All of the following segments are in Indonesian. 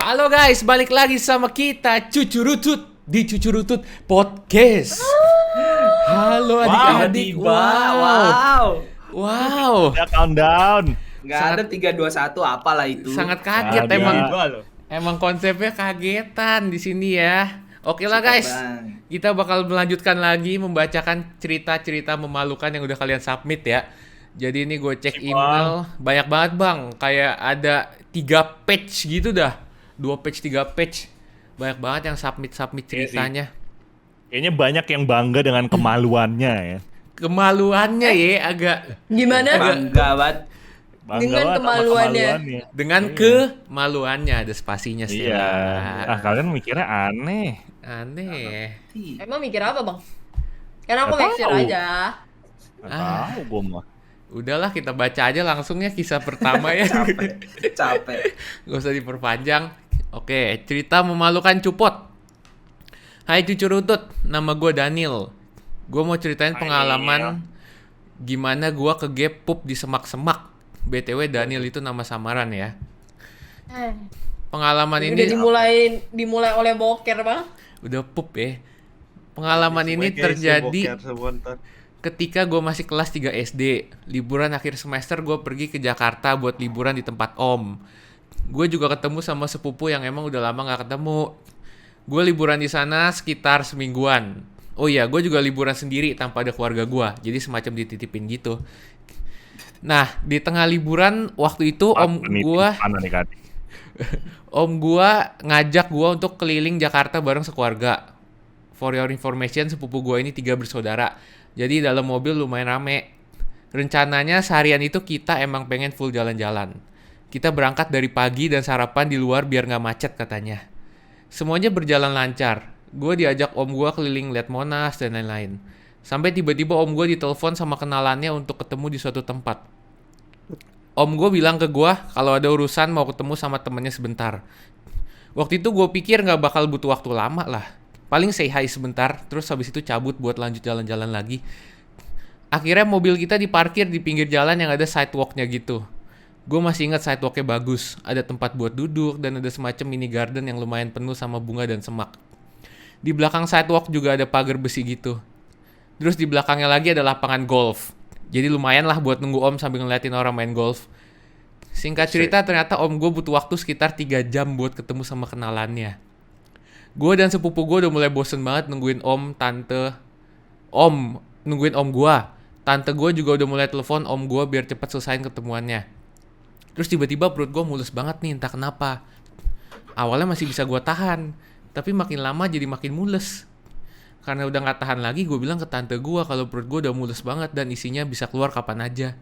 Halo guys, balik lagi sama kita Cucurutut di Cucurutut Podcast. Halo adik-adik. Wow. Wow. Ya countdown. Nggak ada 3, 2, 1 apalah itu. Sangat kaget Ada. emang. Dua loh. Emang konsepnya kagetan di sini ya. Oke lah Sikat, guys. Bang. Kita bakal melanjutkan lagi membacakan cerita-cerita memalukan yang udah kalian submit ya. Jadi ini gue cek Sip, email banyak banget bang. Kayak ada 3 page gitu dah. 2 page, 3 page. Banyak banget yang submit Iya sih. ceritanya. Kayaknya banyak yang bangga dengan kemaluannya ya. Kemaluannya ya agak Gimana? Bangga banget. Bangga Dengan banget sama kemaluannya. dengan kemaluannya ada spasinya sih. Iya. Ah, kalian mikirnya aneh. Aneh. Emang mikir apa bang? Karena aku Nggak make sure tahu. aja. Nggak tahu gue mah. Udahlah kita baca aja langsung ya kisah pertama ya. Capek. Gak usah diperpanjang. Oke, cerita memalukan Cupot. Hai Cucurutut, nama gue Daniel. Gue mau ceritain Hai, pengalaman gimana gue ke gap pup di semak-semak. BTW Daniel itu nama samaran ya. Pengalaman Udah ini dimulai oleh boker bang. udah pup ya. Pengalaman ini terjadi ketika gue masih kelas 3 SD. Liburan akhir semester gue pergi ke Jakarta buat liburan di tempat om. Gue juga ketemu sama sepupu yang emang udah lama gak ketemu. Gue liburan di sana sekitar semingguan. Oh iya, gue juga liburan sendiri tanpa ada keluarga gue. Jadi semacam dititipin gitu. Nah, di tengah liburan waktu itu om gue ngajak gue untuk keliling Jakarta bareng sekeluarga. For your information, sepupu gue ini 3 bersaudara. Jadi dalam mobil lumayan rame. Rencananya seharian itu kita emang pengen full jalan-jalan. Kita berangkat dari pagi dan sarapan di luar biar gak macet katanya. Semuanya berjalan lancar. Gue diajak om gue keliling liat Monas dan lain-lain. Sampai tiba-tiba om gue ditelepon sama kenalannya untuk ketemu di suatu tempat. Om gue bilang ke gue kalau ada urusan mau ketemu sama temennya sebentar. Waktu itu gue pikir gak bakal butuh waktu lama lah. Paling say hi sebentar, terus habis itu cabut buat lanjut jalan-jalan lagi. Akhirnya mobil kita diparkir di pinggir jalan yang ada sidewalk-nya gitu. Gue masih ingat sidewalk-nya bagus, ada tempat buat duduk dan ada semacam mini garden yang lumayan penuh sama bunga dan semak. Di belakang sidewalk juga ada pagar besi gitu. Terus di belakangnya lagi ada lapangan golf. Jadi lumayan lah buat nunggu om sambil ngeliatin orang main golf. Singkat cerita ternyata om gue butuh waktu sekitar 3 jam buat ketemu sama kenalannya. Gue dan sepupu gue udah mulai bosen banget nungguin nungguin om gue. Tante gue juga udah mulai telepon om gue biar cepet selesain ketemuannya. Terus tiba-tiba perut gue mulus banget nih, entah kenapa. Awalnya masih bisa gue tahan, tapi makin lama jadi makin mules. Karena udah gak tahan lagi, gue bilang ke tante gue kalau perut gue udah mulus banget dan isinya bisa keluar kapan aja.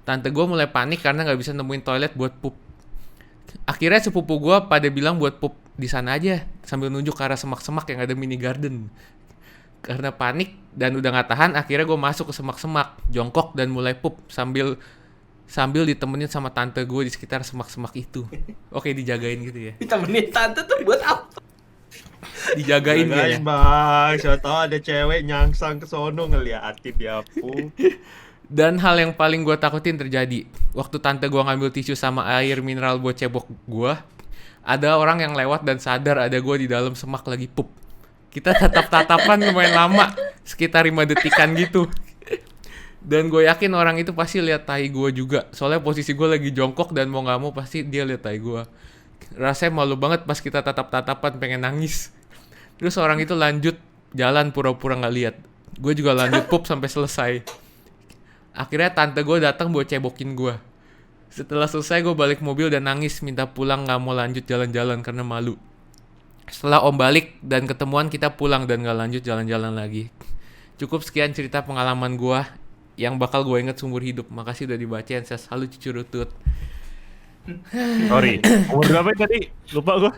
Tante gue mulai panik karena gak bisa nemuin toilet buat pup. Akhirnya sepupu gue pada bilang buat pup di sana aja, sambil nunjuk ke arah semak-semak yang ada mini garden. Karena panik dan udah gak tahan, akhirnya gue masuk ke semak-semak, jongkok dan mulai pup sambil ditemenin sama tante gue di sekitar semak-semak itu. Oke, dijagain gitu ya. Ditemenin tante tuh buat apa? Dijagain ya. Bang, siapa tahu ada cewek nyangsang ke sono ngeliatin dia pu. Dan hal yang paling gue takutin terjadi. Waktu tante gue ngambil tisu sama air mineral buat cebok gue, ada orang yang lewat dan sadar ada gue di dalam semak lagi pup. Kita tatap-tatapan lumayan lama, sekitar 5 detikan gitu. Dan gue yakin orang itu pasti lihat tai gue juga. Soalnya posisi gue lagi jongkok dan mau gak mau pasti dia lihat tai gue. Rasanya malu banget pas kita tatap-tatapan pengen nangis. Terus orang itu lanjut jalan pura-pura gak lihat. Gue juga lanjut pup sampai selesai. Akhirnya tante gue datang buat cebokin gue. Setelah selesai gue balik mobil dan nangis minta pulang gak mau lanjut jalan-jalan karena malu. Setelah om balik dan ketemuan kita pulang dan gak lanjut jalan-jalan lagi. Cukup sekian cerita pengalaman gue yang bakal gue inget seumur hidup. Makasih udah dibacain. Saya selalu Cucurutut. Sorry. Umur berapa tadi? Lupa gue.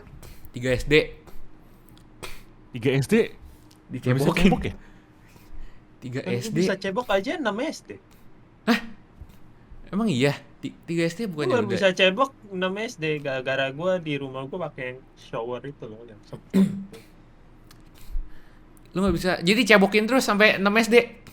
3 SD 3 SD. dicebokin. Cebok ya? 3 Kan SD. bisa cebok aja 6 SD. Emang iya? 3 SD Gue bukannya baru udah? bisa cebok 6 SD gara-gara gue di rumah gue pakai shower itu loh yang sempit. Lu gak bisa. Jadi cebokin terus sampai 6 SD.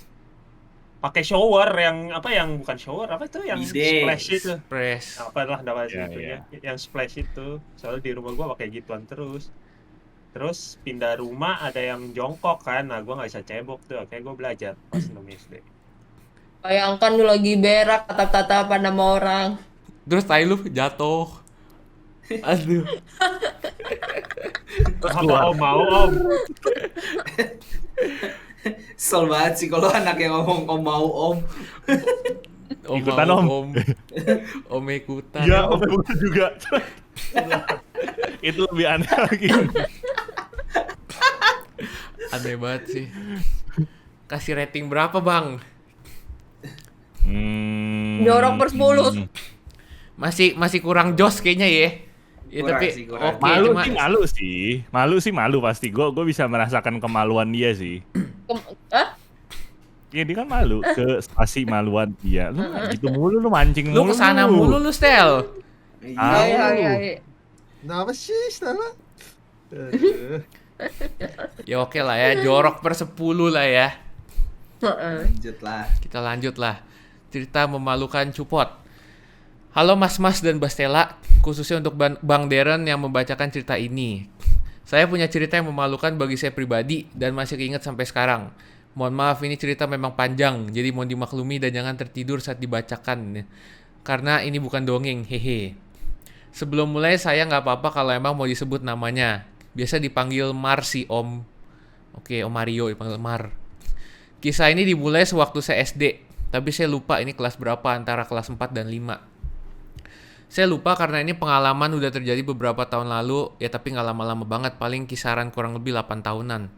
pakai shower yang apa, yang bukan shower apa itu, yang Bidet. splash itu. Press. Apalah nama Iya, itunya, iya. yang splash itu. Soalnya di rumah gua pakai gituan terus. Terus pindah rumah ada yang jongkok kan, nah gua nggak bisa cebok tuh, kayak gua belajar pas 6 SD. Bayangkan lu lagi berak, tatap-tatapan sama orang. Terus tai lu jatuh. Aduh. Terus apa om mau om? Kesel banget sih kalau anak yang ngomong om mau om. Om Ikutan, mau, Om. om. Om ikutan. Iya, om bukan juga. Itu lebih aneh lagi. Aneh banget sih. Kasih rating berapa, Bang? Jorok per 10. Masih kurang jos kayaknya ya. Ya Kurang tapi sih, kurang. oke cuma Malu sih malu pasti. Gue bisa merasakan kemaluan dia sih. Hah? Iya, dia kan malu ke spasi maluan dia. Lu gitu mulu, lu mancing lu mulu. kesana mulu lu, Stel. Ah. Iya. Kenapa sih, Stella? Aduh. Ya oke lah ya, jorok per 10 lah ya. Heeh. Lanjut lah. Kita lanjut lah. Cerita memalukan Cupot. Halo Mas-mas dan Bastela, khususnya untuk Bang Darren yang membacakan cerita ini. Saya punya cerita yang memalukan bagi saya pribadi dan masih keinget sampai sekarang. Mohon maaf, ini cerita memang panjang, jadi mohon dimaklumi dan jangan tertidur saat dibacakan. Karena ini bukan dongeng, hehe. Sebelum mulai, saya nggak apa-apa kalau emang mau disebut namanya. Biasa dipanggil Mar si Om. Oke, Om Mario dipanggil Mar. Kisah ini dimulai sewaktu saya SD, tapi saya lupa ini kelas berapa, antara kelas 4 dan 5. Saya lupa karena ini pengalaman udah terjadi beberapa tahun lalu, ya tapi nggak lama-lama banget, paling kisaran kurang lebih 8 tahunan.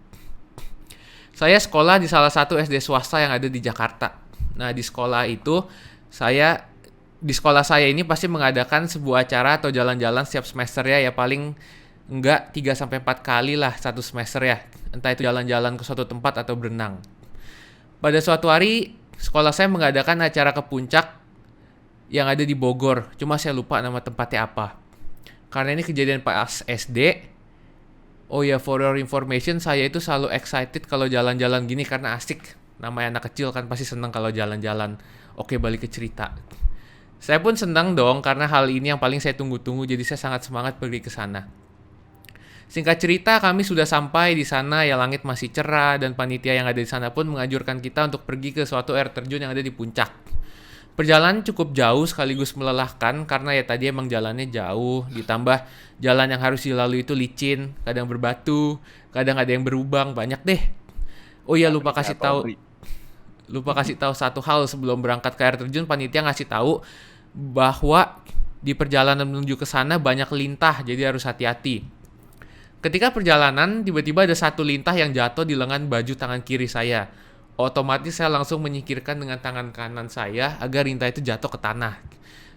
Saya sekolah di salah satu SD swasta yang ada di Jakarta. Nah, di sekolah saya ini pasti mengadakan sebuah acara atau jalan-jalan setiap semester ya paling enggak 3-4 kali lah satu semester ya. Entah itu jalan-jalan ke suatu tempat atau berenang. Pada suatu hari, sekolah saya mengadakan acara ke puncak yang ada di Bogor. Cuma saya lupa nama tempatnya apa. Karena ini kejadian pas SD. Oh ya, for your information, saya itu selalu excited kalau jalan-jalan gini karena asik. Namanya anak kecil kan pasti senang kalau jalan-jalan. Oke, balik ke cerita. Saya pun senang dong karena hal ini yang paling saya tunggu-tunggu, jadi saya sangat semangat pergi ke sana. Singkat cerita, kami sudah sampai di sana, ya langit masih cerah dan panitia yang ada di sana pun menganjurkan kita untuk pergi ke suatu air terjun yang ada di puncak. Perjalanan cukup jauh sekaligus melelahkan karena ya tadi emang jalannya jauh, ditambah jalan yang harus dilalui itu licin, kadang berbatu, kadang ada yang berlubang, banyak deh. Oh iya, lupa kasih tahu satu hal sebelum berangkat ke air terjun. Panitia ngasih tahu bahwa di perjalanan menuju ke sana banyak lintah, jadi harus hati-hati. Ketika perjalanan, tiba-tiba ada satu lintah yang jatuh di lengan baju tangan kiri saya. Otomatis saya langsung menyingkirkan dengan tangan kanan saya agar lintah itu jatuh ke tanah.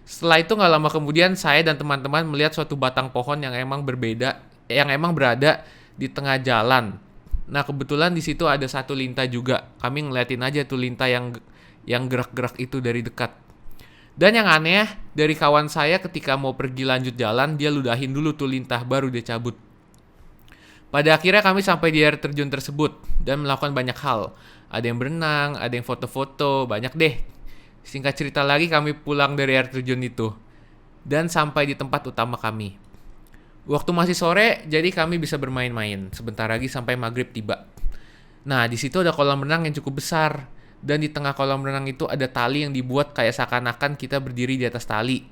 Setelah itu nggak lama kemudian saya dan teman-teman melihat suatu batang pohon yang emang berada di tengah jalan. Nah, kebetulan di situ ada satu lintah juga. Kami ngeliatin aja tuh lintah yang gerak-gerak itu dari dekat. Dan yang aneh, dari kawan saya ketika mau pergi lanjut jalan, dia ludahin dulu tuh lintah baru dia cabut. Pada akhirnya kami sampai di air terjun tersebut dan melakukan banyak hal. Ada yang berenang, ada yang foto-foto, banyak deh. Singkat cerita lagi, kami pulang dari air terjun itu dan sampai di tempat utama kami. Waktu masih sore, jadi kami bisa bermain-main. Sebentar lagi sampai maghrib tiba. Nah, di situ ada kolam renang yang cukup besar. Dan di tengah kolam renang itu ada tali yang dibuat kayak seakan-akan kita berdiri di atas tali.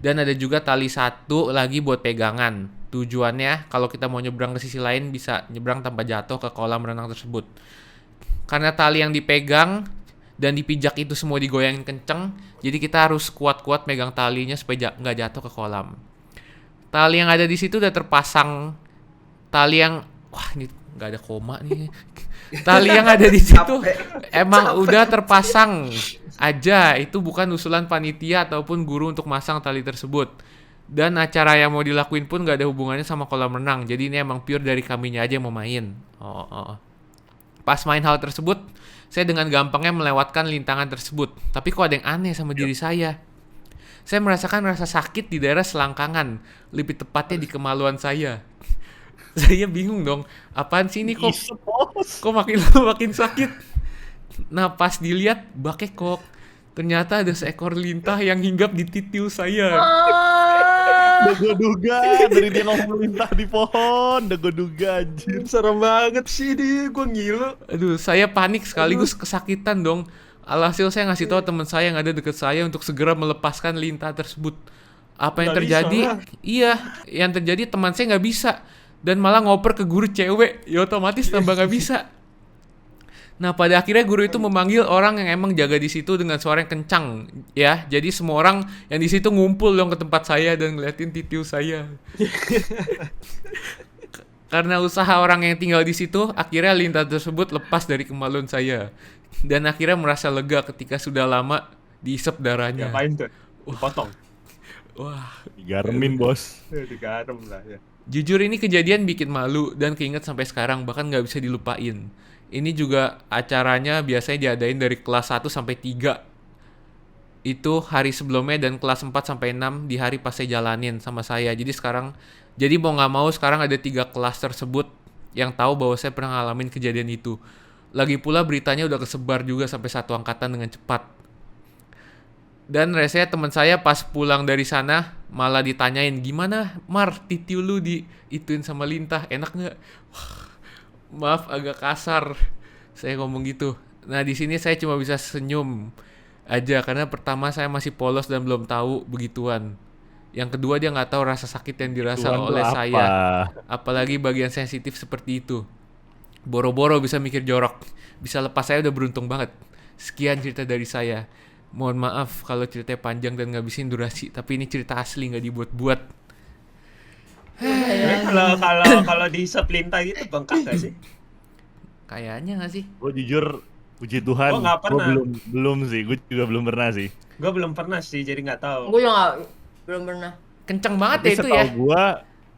Dan ada juga tali satu lagi buat pegangan. Tujuannya, kalau kita mau nyebrang ke sisi lain, bisa nyebrang tanpa jatuh ke kolam renang tersebut. Karena tali yang dipegang dan dipijak itu semua digoyangin kenceng, jadi kita harus kuat-kuat megang talinya supaya nggak jatuh ke kolam. Tali yang ada di situ udah terpasang, wah ini nggak ada koma nih. Tali yang ada di situ emang udah terpasang aja, itu bukan usulan panitia ataupun guru untuk masang tali tersebut. Dan acara yang mau dilakuin pun nggak ada hubungannya sama kolam renang, jadi ini emang pure dari kaminya aja yang mau main. Pas main hal tersebut, saya dengan gampangnya melewatkan lintangan tersebut. Tapi kok ada yang aneh sama diri saya. Saya merasakan rasa sakit di daerah selangkangan, lebih tepatnya di kemaluan saya. Saya bingung dong, apaan sih ini kok makin lama makin sakit. Nah pas dilihat bakekok, ternyata ada seekor lintah yang hinggap di titiu saya. Udah gue duga dari dia ngomong lintah di pohon, udah gue duga anjir. Serem banget sih dia, gue ngilu. Aduh, saya panik sekaligus kesakitan dong. Alhasil saya ngasih tahu teman saya yang ada dekat saya untuk segera melepaskan lintah tersebut. Apa yang Nggak terjadi? bisa. Iya, yang terjadi teman saya nggak bisa dan malah ngoper ke guru cewek. Ya otomatis tambah nggak bisa. Nah, pada akhirnya guru itu memanggil orang yang emang jaga di situ dengan suara yang kencang, ya. Jadi semua orang yang di situ ngumpul dong ke tempat saya dan ngeliatin titiu saya. Karena usaha orang yang tinggal di situ, akhirnya lintah tersebut lepas dari kemaluan saya. Dan akhirnya merasa lega ketika sudah lama diisep darahnya. Ngapain tuh? Dipotong. Wah, Digaremin bos. Digaram lah ya. jujur ini kejadian bikin malu dan keinget sampai sekarang, bahkan nggak bisa dilupain. Ini juga acaranya biasanya diadain dari kelas 1 sampai 3. Itu hari sebelumnya dan kelas 4 sampai 6 di hari pas saya jalanin sama saya. Jadi mau nggak mau sekarang ada 3 kelas tersebut yang tahu bahwa saya pernah ngalamin kejadian itu. Lagi pula beritanya udah kesebar juga sampai satu angkatan dengan cepat. Dan resenya teman saya pas pulang dari sana malah ditanyain, gimana Mar, titiu lu diituin sama lintah, enak nggak? Wah, maaf agak kasar saya ngomong gitu. Nah di sini saya cuma bisa senyum aja karena pertama saya masih polos dan belum tahu begituan. Yang kedua dia nggak tahu rasa sakit yang dirasa Tuan tuh oleh apa? saya, apalagi bagian sensitif seperti itu. Boro-boro bisa mikir jorok, bisa lepas, saya udah beruntung banget. Sekian cerita dari saya. Mohon maaf kalau ceritanya panjang dan ngabisin durasi, tapi ini cerita asli nggak dibuat-buat. Tapi kalau dihisap lintah gitu bengkak gak sih? Kayaknya nggak sih? Gue jujur, puji Tuhan, Gua nggak gue pernah. belum sih, gue juga belum pernah sih. Gue belum pernah sih, jadi nggak tahu. Gue juga belum pernah. Kenceng banget Tapi ya itu setahu ya. gue,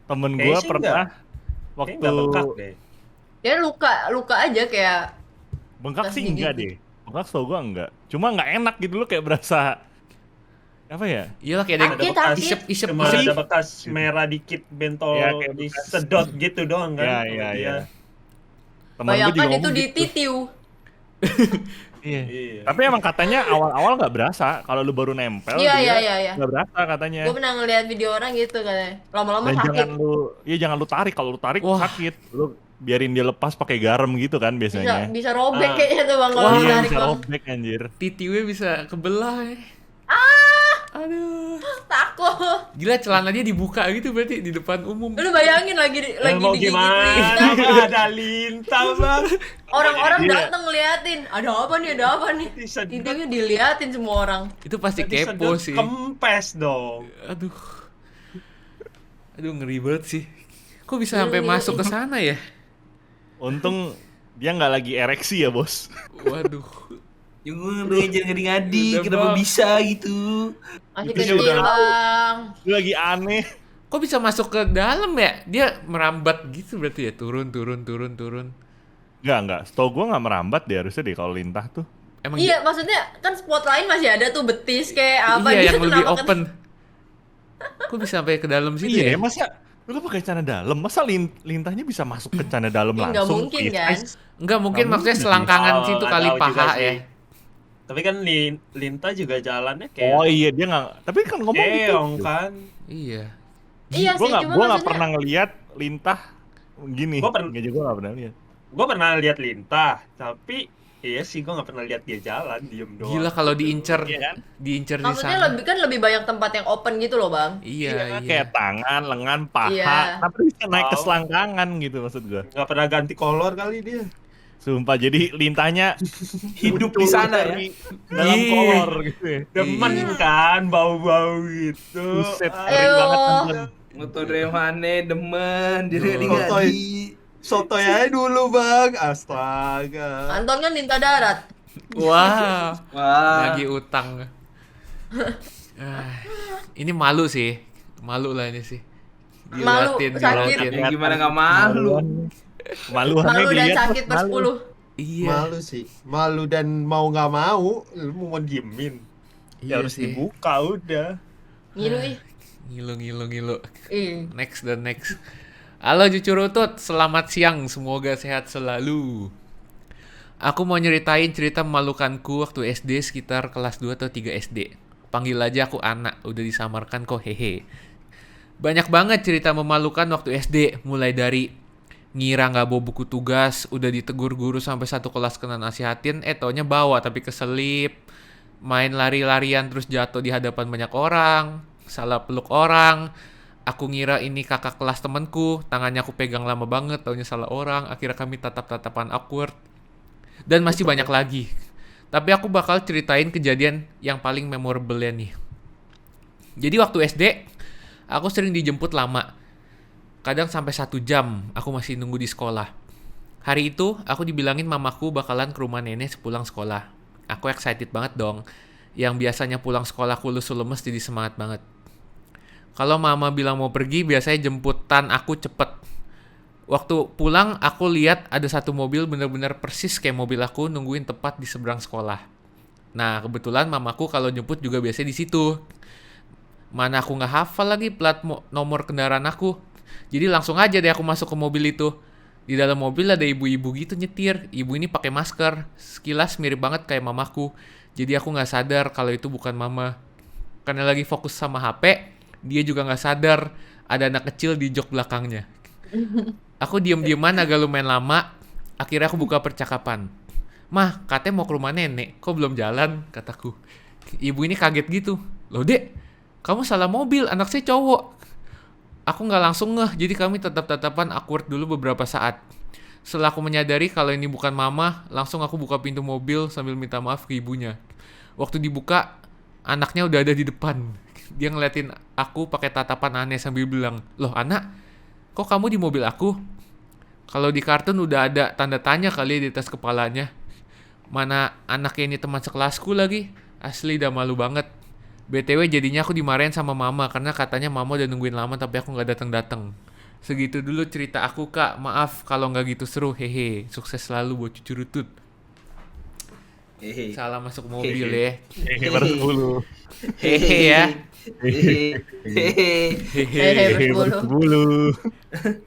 temen Kayaknya gue sih pernah Kayaknya waktu nggak bengkak deh. Ya luka aja kayak bengkak Pas sih digigit. enggak deh. Bengkak setahu gue enggak. Cuma nggak enak gitu loh, kayak berasa apa ya? Iyalah kayak ada Sakit, yang sakit. isep-isep Cuma isep. ada bekas merah dikit bentol Ya, kayak bekas- disedot gitu doang kan. Ya, sama ya, dia. ya. Temen gue juga bayangkan itu ngomong di gitu. titiu. Iya. Iya. Tapi emang katanya awal-awal nggak berasa. Kalau lu baru nempel, Iya, dia iya. nggak berasa katanya. Gue pernah ngeliat video orang gitu katanya. Lama-lama Dan sakit. jangan lu tarik. Kalau lu tarik Wah. sakit. Lu biarin dia lepas pakai garam gitu kan biasanya. Bisa robek Ah. kayaknya tuh bang kalau Wah, Iya, ditarik bisa bang. robek anjir. Titiwe bisa kebelah ya. Aduh. Takut. Gila celana dia dibuka gitu berarti di depan umum. Lu bayangin lagi Mau digigit gimana? lintah. Bang? Ada lintah bang. Orang-orang Iya. datang ngeliatin. Ada apa nih? Disedot. Titiknya diliatin semua orang. Itu pasti kepo Disedot sih. Kempes dong. Aduh. Aduh ngeri banget sih. Kok bisa Ngeri. sampai masuk ke sana ya? Untung dia nggak lagi ereksi ya bos. Waduh. Jangan jangan ngadi-ngadi, Udah, kenapa Bang. bisa gitu? Masih Itu kecil udah- bang. Dia lagi aneh. Kok bisa masuk ke dalam ya? Dia merambat gitu berarti ya? Turun. Enggak. Setahu gua nggak merambat deh harusnya deh kalau lintah tuh. Emang Iya maksudnya kan spot lain masih ada tuh betis kayak apa iya gitu. yang lebih kenapa kan- open. Kok bisa sampai ke dalam situ ya? Iya, masa lu pakai celana dalam, masa lintahnya bisa masuk ke celana dalam Ih, nggak langsung? mungkin Iya, kan? Enggak mungkin Nggak maksudnya mungkin. selangkangan Oh, situ nggak kali tahu juga paha sih. ya. Tapi kan lintah juga jalannya kayak Oh iya dia nggak. Tapi kan ngomong gitu. keong kan. Iya. Iya Gua sih nggak cuma gua nggak maksudnya pernah ngelihat lintah gini. Gua pernah- Nggak juga nggak pernah lihat. Gue pernah lihat lintah, tapi iya sih gue nggak pernah lihat dia jalan, diem doang. Gila kalau diincer, Iya kan? diincer di maksudnya sana. lebih banyak tempat yang open gitu loh bang. Iya. Kayak tangan, lengan, paha, Iya. tapi bisa naik ke Tahu. selangkangan gitu maksud gua. Nggak pernah ganti kolor kali dia. Sumpah jadi lintahnya Hidup di muncul sana ya. dari dalam Iya. kolor gitu ya. Demen Iya. kan, bau-bau gitu. Buset, Ah, keren banget nonton. Motor remane demen, jadi Sotoy. ngadi-ngadi. Sotoy aja dulu bang, astaga. Anton kan lintah darat. Wah. Wah. Lagi utang. Ini malu sih. Malu lah ini sih. Malu, sakit. Ya gimana nggak malu? Maluannya Malu dan dilihat, sakit per 10. Iya. Malu sih, malu dan mau nggak mau, lu mau diemin. Ya Iya harus sih. dibuka udah. Ngilu ih. Ngilu. Ih. Next dan next. Halo Cucurutut, selamat siang. Semoga sehat selalu. Aku mau nyeritain cerita memalukanku waktu SD sekitar kelas 2 atau 3 SD. Panggil aja aku anak, udah disamarkan kok hehe. Banyak banget cerita memalukan waktu SD, mulai dari ngira nggak bawa buku tugas, udah ditegur guru sampai satu kelas kena nasihatin, taunya bawa tapi keselip. Main lari-larian terus jatuh di hadapan banyak orang, salah peluk orang. Aku ngira ini kakak kelas temanku, tangannya aku pegang lama banget, taunya salah orang. Akhirnya kami tatap-tatapan awkward. Dan masih banyak lagi. Tapi aku bakal ceritain kejadian yang paling memorable nih. Jadi waktu SD, aku sering dijemput lama. Kadang sampai 1 jam aku masih nunggu di sekolah. Hari itu, aku dibilangin mamaku bakalan ke rumah nenek sepulang sekolah. Aku excited banget dong. Yang biasanya pulang sekolah aku lemes jadi semangat banget. Kalau mama bilang mau pergi, biasanya jemputan aku cepet. Waktu pulang, aku lihat ada satu mobil bener-bener persis kayak mobil aku nungguin tepat di seberang sekolah. Nah, kebetulan mamaku kalau jemput juga biasanya di situ. Mana aku nggak hafal lagi plat nomor kendaraan aku. Jadi langsung aja deh aku masuk ke mobil itu. Di dalam mobil ada ibu-ibu gitu nyetir. Ibu ini pakai masker. Sekilas mirip banget kayak mamaku. Jadi aku nggak sadar kalau itu bukan mama. Karena lagi fokus sama HP, dia juga nggak sadar ada anak kecil di jok belakangnya. Aku diem-dieman agak lumayan lama. Akhirnya aku buka percakapan. Mah, katanya mau ke rumah nenek. Kok belum jalan? Kataku. Ibu ini kaget gitu. Loh dek, kamu salah mobil. Anak saya cowok. Aku gak langsung ngeh. Jadi kami tetap-tatapan awkward dulu beberapa saat. Setelah aku menyadari kalau ini bukan mama, langsung aku buka pintu mobil sambil minta maaf ke ibunya. Waktu dibuka, anaknya udah ada di depan. Dia ngeliatin aku pakai tatapan aneh sambil bilang, loh anak, kok kamu di mobil aku? Kalau di kartun udah ada tanda tanya kali di atas kepalanya. Mana anaknya ini teman sekelasku lagi. Asli udah malu banget. BTW jadinya aku dimarahin sama mama karena katanya mama udah nungguin lama tapi aku gak datang-datang. Segitu dulu cerita aku kak. Maaf kalau gak gitu seru. Hehe. Sukses selalu buat cucu rutut. Hehe. Salah masuk mobil ya. Baru 10. Hehe ya. Hehe, bersepuluh. Bulu.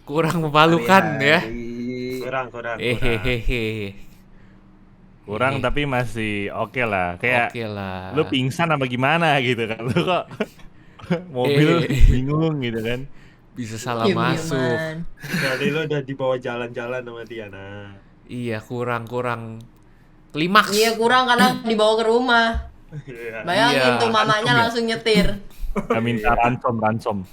Kurang memalukan ya. Kurang. Hehehe. Kurang tapi masih oke lah. Kayak Oke lah. lu pingsan apa gimana gitu kan. Lu kok mobil bingung gitu kan. Bisa salah Diem-dieman. masuk. Jadi lo udah dibawa jalan-jalan sama dia, nah. Iya kurang klimaks. Iya kurang karena dibawa ke rumah. Iya. Bayangin Iya. tuh mamanya langsung nyetir. Kita minta ransom.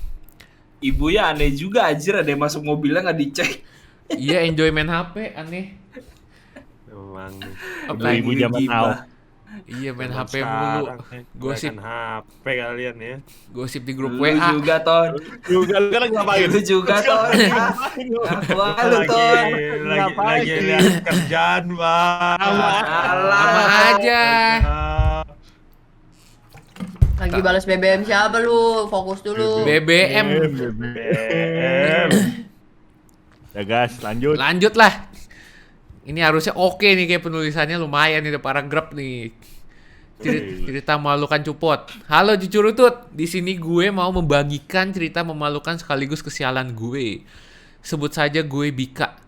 Ibu ya aneh juga anjir, ada yang masuk mobilnya nggak dicek. Iya enjoy main HP aneh. Emang Apalagi Ibu zaman now. Iya main zaman HP mulu. sekarang, Gosip kebanyakan HP kalian ya. gosip di grup Lu WA. juga Ton. Juga lu kan ngapain? Lu juga Ton. Wah lu Ton. Lagi lihat kerjaan, Bang. Sama aja. Lagi balas BBM siapa lu? Fokus dulu. BBM. Ya guys, lanjut. Lanjut lah. Ini harusnya oke nih kayak penulisannya lumayan nih, ada paragraf nih. Cerita memalukan cupot. Halo cucu rutut, di sini gue mau membagikan cerita memalukan sekaligus kesialan gue. Sebut saja gue Bika.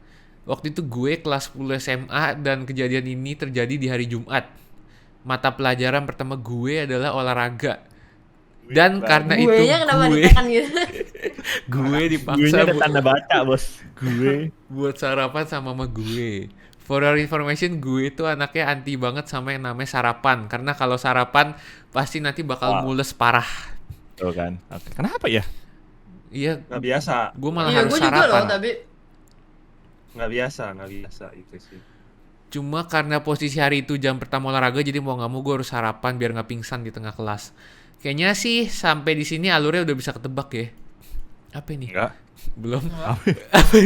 Waktu itu gue kelas 10 SMA dan kejadian ini terjadi di hari Jumat. Mata pelajaran pertama gue adalah olahraga. Dan karena itu Gue-nya kenapa gue ditekan gitu? gue Gue dipaksa ada tanda baca, Bos. Gue. buat sarapan sama mama gue. For your information, gue itu anaknya anti banget sama yang namanya sarapan. Karena kalau sarapan pasti nanti bakal mules parah. Tuh kan. Oke. Kenapa ya? Iya, Nggak biasa, gue malah Iya, harus gue juga loh, sarapan. tapi nggak biasa itu sih. Cuma karena posisi hari itu jam pertama olahraga, jadi mau nggak mau gue harus sarapan biar nggak pingsan di tengah kelas. Kayaknya sih sampai di sini alurnya udah bisa ketebak ya. Apa ini? Enggak. Belum.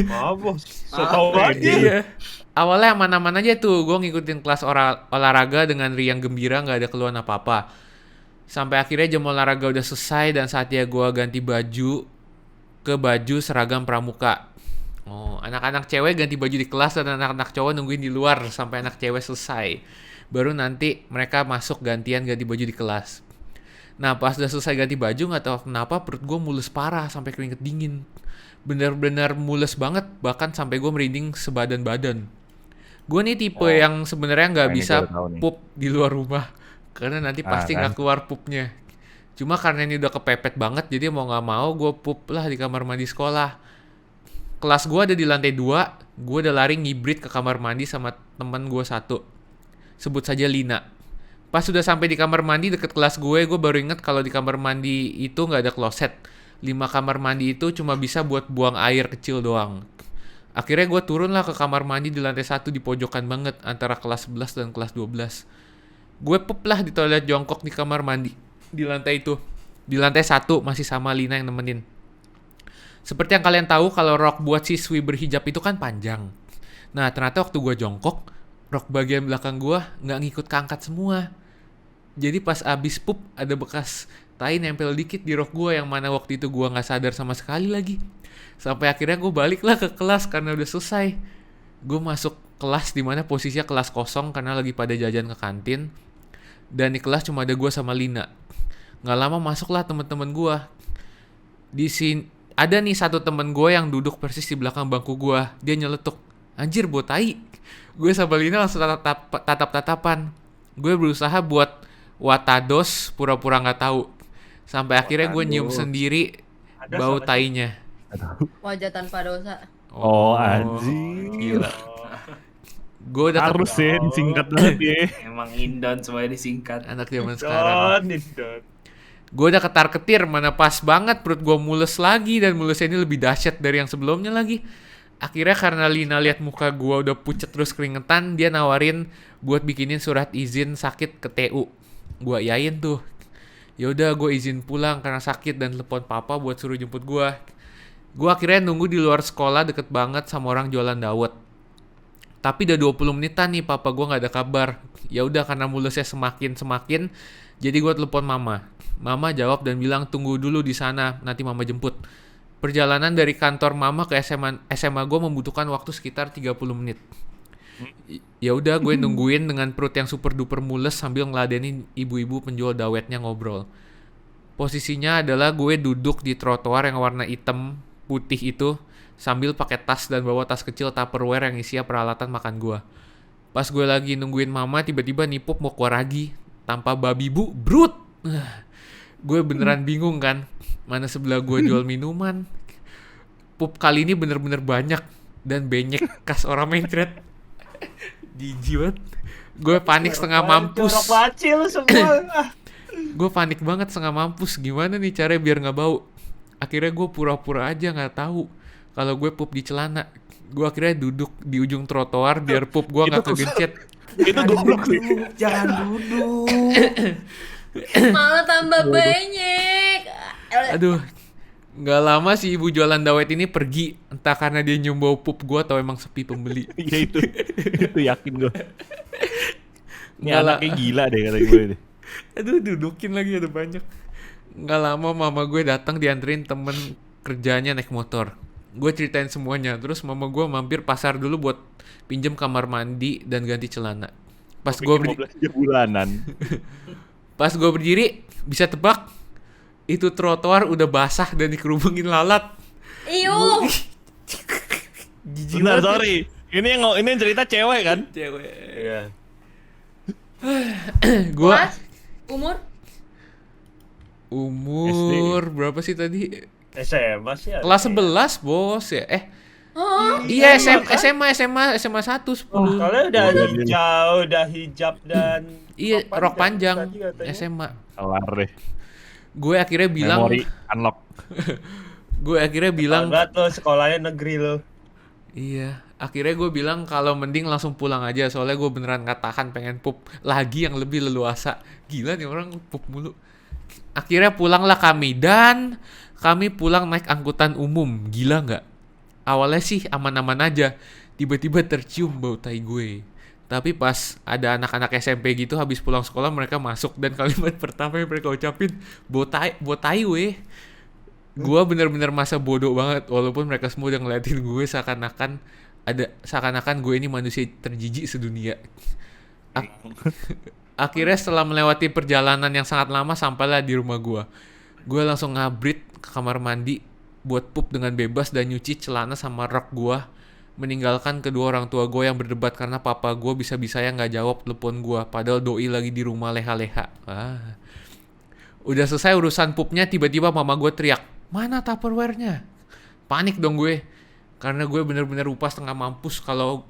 Maaf bos, so tau aja. Iya. Awalnya aman-aman aja tuh, gue ngikutin kelas olahraga dengan riang gembira, nggak ada keluhan apa-apa. Sampai akhirnya jam olahraga udah selesai dan saatnya gue ganti baju ke baju seragam pramuka. Oh, anak-anak cewek ganti baju di kelas dan anak-anak cowok nungguin di luar sampai anak cewek selesai. Baru nanti mereka masuk gantian ganti baju di kelas. Nah pas udah selesai ganti baju nggak tahu kenapa perut gue mules parah sampai keringet dingin. Bener-bener mules banget, bahkan sampai gue merinding sebadan-badan. Gue nih tipe Oh. yang sebenarnya nggak Nah, ini bisa gua tahu nih. pup di luar rumah karena nanti pasti kan. nggak keluar pupnya. Cuma karena ini udah kepepet banget, jadi mau nggak mau gue pup lah di kamar mandi sekolah. Kelas gue ada di lantai 2, gue udah lari ngibrit ke kamar mandi sama teman gue satu. Sebut saja Lina. Pas sudah sampai di kamar mandi deket kelas gue baru inget kalau di kamar mandi itu nggak ada kloset. 5 kamar mandi itu cuma bisa buat buang air kecil doang. Akhirnya gue turun lah ke kamar mandi di lantai 1 di pojokan banget antara kelas 11 dan kelas 12. Gue pup lah di toilet jongkok di kamar mandi di lantai itu. Di lantai 1 masih sama Lina yang nemenin. Seperti yang kalian tahu kalau rok buat siswi berhijab itu kan panjang. Nah ternyata waktu gue jongkok, rok bagian belakang gue nggak ngikut keangkat semua. Jadi pas abis pup ada bekas tai nempel dikit di rok gue yang mana waktu itu gue nggak sadar sama sekali lagi. Sampai akhirnya gue baliklah ke kelas karena udah selesai. Gue masuk kelas di mana posisinya kelas kosong karena lagi pada jajan ke kantin. Dan di kelas cuma ada gue sama Lina. Nggak lama masuklah teman-teman gue. Di sini ada nih satu temen gue yang duduk persis di belakang bangku gue. Dia nyeletuk, anjir botai. Gue sama Lina langsung tatap-tatapan. Gue berusaha buat watados pura-pura nggak tahu. Sampai akhirnya gue nyium sendiri Ada bau sama tainya. Wajah tanpa dosa. Oh, anjing. Gila. Oh, Gue udah Harus ya disingkat banget ya. Emang Indon semuanya disingkat. anak zaman sekarang. Don. Gue udah ketar-ketir, mana pas banget perut gue mules lagi dan mulesnya ini lebih dahsyat dari yang sebelumnya lagi. Akhirnya karena Lina lihat muka gue udah pucet terus keringetan, dia nawarin buat bikinin surat izin sakit ke TU. Gue iyain tuh. Ya udah gue izin pulang karena sakit dan telepon papa buat suruh jemput gue. Gue akhirnya nunggu di luar sekolah deket banget sama orang jualan dawet. Tapi udah 20 menitan nih papa gue nggak ada kabar. Ya udah karena mulesnya semakin, jadi gue telepon mama. Mama jawab dan bilang tunggu dulu di sana, nanti mama jemput. Perjalanan dari kantor mama ke SMA gue membutuhkan waktu sekitar 30 menit. Ya udah gue nungguin dengan perut yang super duper mules sambil ngeladenin ibu-ibu penjual dawetnya ngobrol. Posisinya adalah gue duduk di trotoar yang warna hitam putih itu sambil pakai tas dan bawa tas kecil Tupperware yang isinya peralatan makan gue. Pas gue lagi nungguin mama tiba-tiba nih pup mau keluar lagi tanpa babi bu brut. Gue beneran bingung kan mana sebelah gue jual minuman. Pup kali ini bener-bener banyak dan benyek kas orang mencret. Jijik banget. Gue panik setengah mampus. Jorok bacil semua. Gue panik banget setengah mampus. Gimana nih caranya biar nggak bau? Akhirnya gue pura-pura aja nggak tahu kalau gue pup di celana. Gue akhirnya duduk di ujung trotoar biar pup gue nggak kegencet. Itu goblok sih. Jangan duduk. Malah tambah banyak. Aduh, nggak lama si ibu jualan dawet ini pergi. Entah karena dia nyium bau pup gue atau emang sepi pembeli. Iya itu. Itu yakin gue. Ini Nggak lah. anaknya gila deh kata gue deh. Aduh, dudukin lagi ada banyak. Nggak lama mama gue datang dianterin temen kerjanya naik motor. Gue ceritain semuanya. Terus mama gue mampir pasar dulu buat pinjem kamar mandi dan ganti celana. Pas gue belanja bulanan. Pas gue berdiri, bisa tebak itu trotoar udah basah dan dikerubungin lalat. Iu. Jijik Bentar, banget. sorry. Ini yang cerita cewek kan? Cewek. Iya. Gue Mas, umur berapa sih tadi? SMA sih. Kelas 11 bos ya. Hah? Iya SMA 1 10. Soalnya udah hijab dan Iya, rok panjang tadi katanya. SMA. Kelar deh. Gue akhirnya bilang, Memori unlock. Banget lo sekolahnya negeri lo. iya. Akhirnya gue bilang kalau mending langsung pulang aja. Soalnya gue beneran gak tahan pengen pup lagi yang lebih leluasa. Gila nih orang pup mulu. Akhirnya pulanglah kami. Dan kami pulang naik angkutan umum. Gila gak? Awalnya sih aman-aman aja. Tiba-tiba tercium bau tai gue. Tapi pas ada anak-anak SMP gitu habis pulang sekolah mereka masuk. Dan kalimat pertama yang mereka ucapin, bau tai weh. Gue bener-bener masa bodoh banget. Walaupun mereka semua udah ngeliatin gue seakan-akan gue ini manusia terjijik sedunia. Akhirnya setelah melewati perjalanan yang sangat lama sampailah di rumah gue. Gue langsung ngabrit ke kamar mandi buat pup dengan bebas dan nyuci celana sama rok gue meninggalkan kedua orang tua gue yang berdebat karena papa gue bisa-bisanya nggak jawab telepon gue, padahal doi lagi di rumah leha-leha. Udah selesai urusan pupnya, tiba-tiba mama gue teriak, mana Tupperware-nya? Panik dong gue, karena gue bener-bener lupa setengah mampus kalau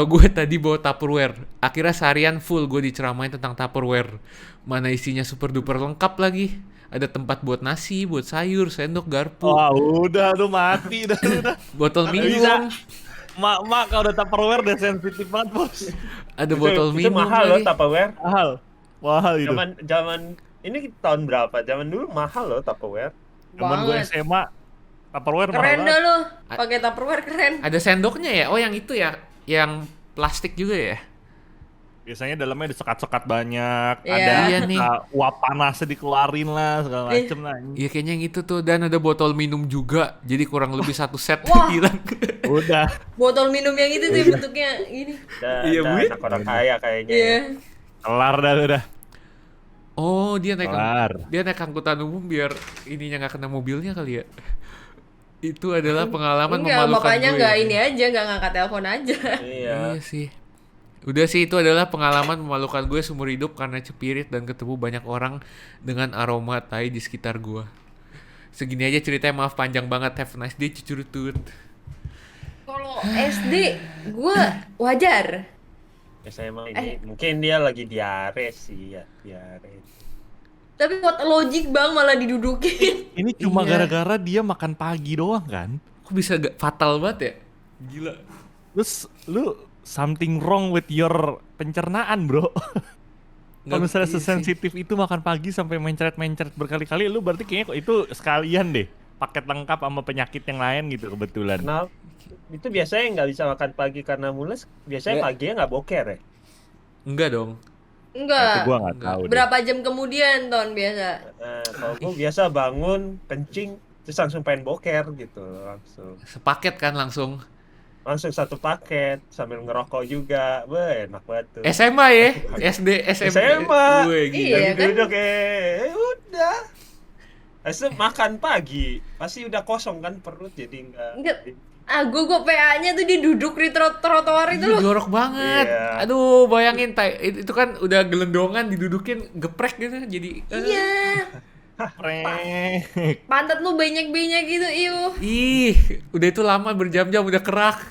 gue tadi bawa Tupperware. Akhirnya seharian full gue diceramain tentang Tupperware. Mana isinya super duper lengkap lagi. Ada tempat buat nasi, buat sayur, sendok, garpu, Wah, udah lu mati dah udah. botol Bisa. minum. Mak kalau udah Tupperware udah sensitif banget, Bos. Ada botol itu minum mahal loh lagi. Tupperware. Mahal itu. Zaman ini tahun berapa? Zaman dulu mahal loh Tupperware. Zaman gue Banget. SMA Tupperware mahal Keren dah banget. lu. Pakai Tupperware keren. Ada sendoknya ya? Oh yang itu ya? Yang plastik juga ya? Biasanya dalamnya ada sekat-sekat banyak, Iya. ada Iya nih. uap panasnya dikeluarin lah segala macem lah. Iya kayaknya yang itu tuh. Dan ada botol minum juga. Jadi kurang lebih satu set Wah. hilang. Udah. Botol minum yang itu tuh yang bentuknya gini. Iya, Bu. Anak orang kaya kayaknya. Iya. Kelar dah udah. Oh dia naik Kelar. dia naik angkutan umum biar ininya nggak kena mobilnya kali ya. Itu adalah pengalaman Enggak, memalukan bapaknya gue. enggak ini aja, enggak ngangkat telepon aja. Iya. Iya sih. Udah sih itu adalah pengalaman memalukan gue seumur hidup karena cepirit dan ketemu banyak orang dengan aroma tai di sekitar gue. Segini aja ceritanya, maaf panjang banget. Have a nice day cucurutut. Kalau SD gua wajar. SMA ini mungkin dia lagi diare sih ya, diare. Tapi what logic bang malah didudukin. Ini cuma Iya. gara-gara dia makan pagi doang kan? Kok bisa fatal banget ya? Gila. Terus lu something wrong with your pencernaan, bro. Kalau misalnya Iya sih. sesensitif itu makan pagi sampai mencret-mencret berkali-kali, lu berarti kayaknya itu sekalian deh. Paket lengkap sama penyakit yang lain gitu kebetulan. Kenapa? Itu biasanya nggak bisa makan pagi karena mules. Biasanya Nggak. paginya nggak boker ya. Enggak dong. Itu Enggak. gua nggak tahu deh. Berapa jam kemudian Ton biasa? Nah, kalau gue biasa bangun kencing terus langsung pengen boker gitu langsung. Sepaket kan langsung. Langsung satu paket sambil ngerokok juga. Wah, enak banget tuh. SMA ya? SD, SMP. SMA. Gue gila. Iya kan? Duduk udah. Asal makan pagi pasti udah kosong kan perut jadi Enggak. enggak. Gua PA-nya tuh dia duduk di trotoar itu Ih, loh. jorok banget. Iya. Aduh, bayangin itu kan udah gelendongan didudukin geprek gitu jadi. Iya. Prek. Pantat lu banyak-banyak gitu, iuh. Ih, udah itu lama berjam-jam udah kerak.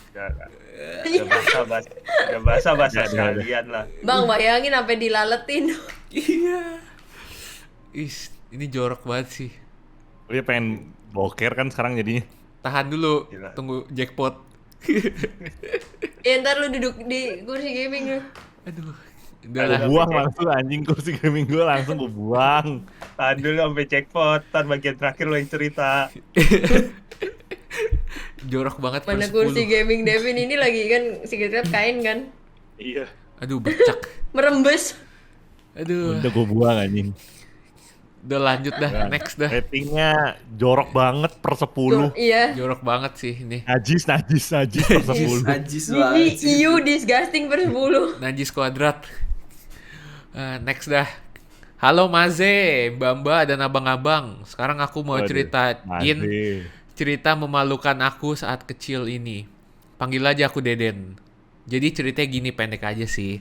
Udah basa-basa sekalian lah. Bang, bayangin sampai dilaletin. Iya. Ini jorok banget sih. Dia pengen boker kan sekarang jadinya. Tahan dulu, Gila. tunggu jackpot. Ya ntar lu duduk di kursi gaming lu. Aduh, Gua udah lah. buang langsung anjing kursi gaming gua langsung gua buang. Tahan dulu sampai jackpot, ntar bagian terakhir lo yang cerita. Jorok banget Mana per 10. kursi gaming Devin ini lagi kan secret kain kan. Iya. Aduh, bercak. Merembes. Aduh, Udah gua buang anjing. udah lanjut dah, next dah. Ratingnya jorok banget per 10. Iya. Jorok banget sih ini. Najis per 10. Najis banget sih. You disgusting per 10. Najis kuadrat. Next dah. Halo Maze, Bamba dan abang-abang. Sekarang aku mau Waduh, ceritain Masih. cerita memalukan aku saat kecil ini. Panggil aja aku Deden. Jadi ceritanya gini, pendek aja sih.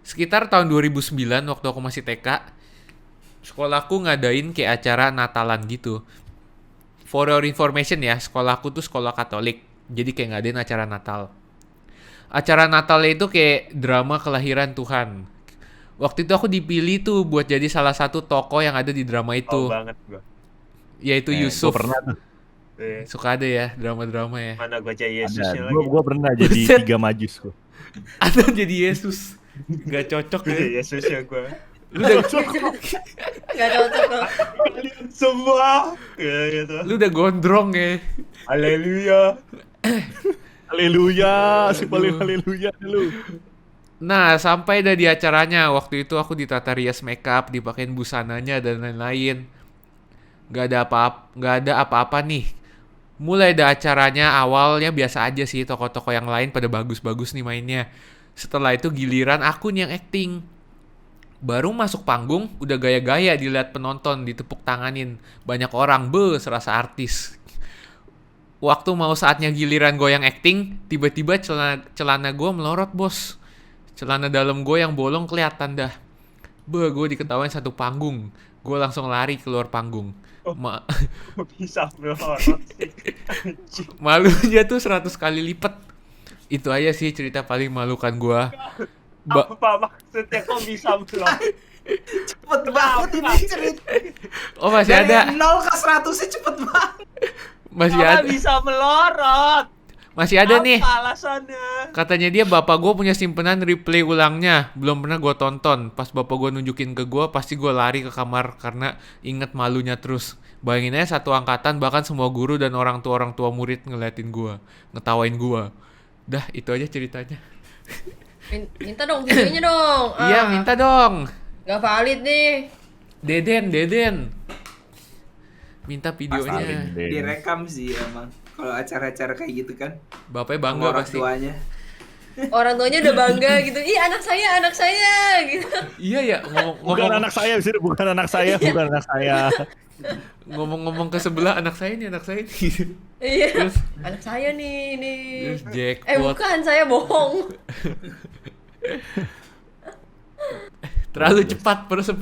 Sekitar tahun 2009 waktu aku masih TK, sekolahku ngadain kayak acara Natalan gitu. For your information ya, sekolahku tuh sekolah Katolik. Jadi kayak ngadain acara Natal. Acara Natalnya itu kayak drama kelahiran Tuhan. Waktu itu aku dipilih tuh buat jadi salah satu tokoh yang ada di drama Tahu itu, banget gua. yaitu Yusuf. Gua pernah tuh. Suka ada ya drama-drama ya. Mana gua jadi Yesusnya Ada. lagi. Gua pernah jadi Buset. 3 majus gua. Ada jadi Yesus. Gak cocok Gua ya. jadi Yesusnya gua. Lu udah, Gak cocok loh. Kalian semua. Ya gitu. lu udah gondrong ya. Haleluya. Haleluya, si paling haleluya lu. Nah, sampai dah di acaranya. Waktu itu aku ditata rias makeup, dipakein busananya dan lain-lain. Gak ada apa-apa nih. Mulai dah acaranya, awalnya biasa aja sih, tokoh-tokoh yang lain pada bagus-bagus nih mainnya. Setelah itu giliran aku nih yang acting. Baru masuk panggung, udah gaya-gaya dilihat penonton, ditepuk tanganin. Banyak orang, serasa artis. waktu mau saatnya giliran gue yang acting, tiba-tiba celana gue melorot, bos. Celana dalam gue yang bolong kelihatan dah. Gue diketawain satu panggung. Gue langsung lari keluar panggung. Kok bisa melorot sih? Anjing. Malunya tuh 100 kali lipat. Itu aja sih cerita paling malukan gue. Apa maksudnya kok bisa melorot? Cepet banget ini cerita. Oh masih Dari ada, 0 ke 100 nya cepet banget. masih Kenapa ada, bisa melorot? masih ada nih. Apa alasannya? Katanya dia bapak gue punya simpenan replay ulangnya. Belum pernah gue tonton. Pas bapak gue nunjukin ke gue, pasti gue lari ke kamar karena inget malunya terus. Bayangin aja satu angkatan, bahkan semua guru dan orang tua murid ngeliatin gue, ngetawain gue. Dah, itu aja ceritanya. Minta dong videonya dong. Iya, minta dong. Gak valid nih. Deden. Minta videonya. Paling deh. Direkam sih emang. Kalau acara-acara kayak gitu kan. Bapaknya Sama bangga orang pasti. tuanya. Orang tuanya udah bangga gitu. Ih, anak saya gitu. Iya ya, Bukan anak saya, bisa bukan anak saya, bukan anak saya. ngomong ke sebelah, anak saya nih. Iya. Terus Anak saya nih. terus jackpot. Bukan, saya bohong. Terlalu cepat per 10.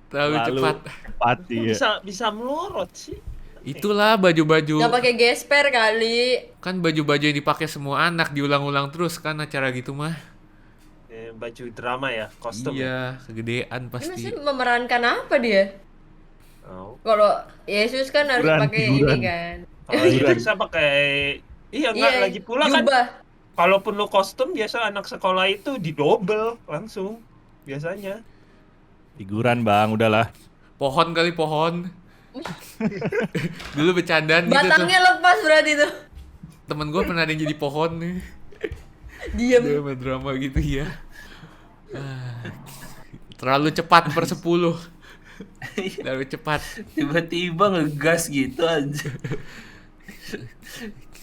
Terlalu Lalu cepat. Cepat Kok iya. bisa melorot sih? Itulah baju-baju. Gak pakai gesper kali. Kan baju-baju yang dipakai semua anak diulang-ulang terus kan acara gitu mah. Baju drama ya, kostum. Iya, kegedean Ini pasti. maksudnya memerankan apa dia? Oh. Kalau Yesus kan harus Figuran, pakai figuran. ini kan. Kalau itu bisa pakai enggak lagi pula kan. jubah. Kalaupun lu kostum biasa anak sekolah itu didobel langsung biasanya. Figuran bang, udahlah. Pohon kali pohon. Dulu bercandaan gitu tuh. Batangnya lepas berarti tuh. Temen gue pernah ada yang jadi pohon nih. Diem. Drama gitu ya. Terlalu cepat per 10. Terlalu cepat. Tiba-tiba ngegas gitu aja.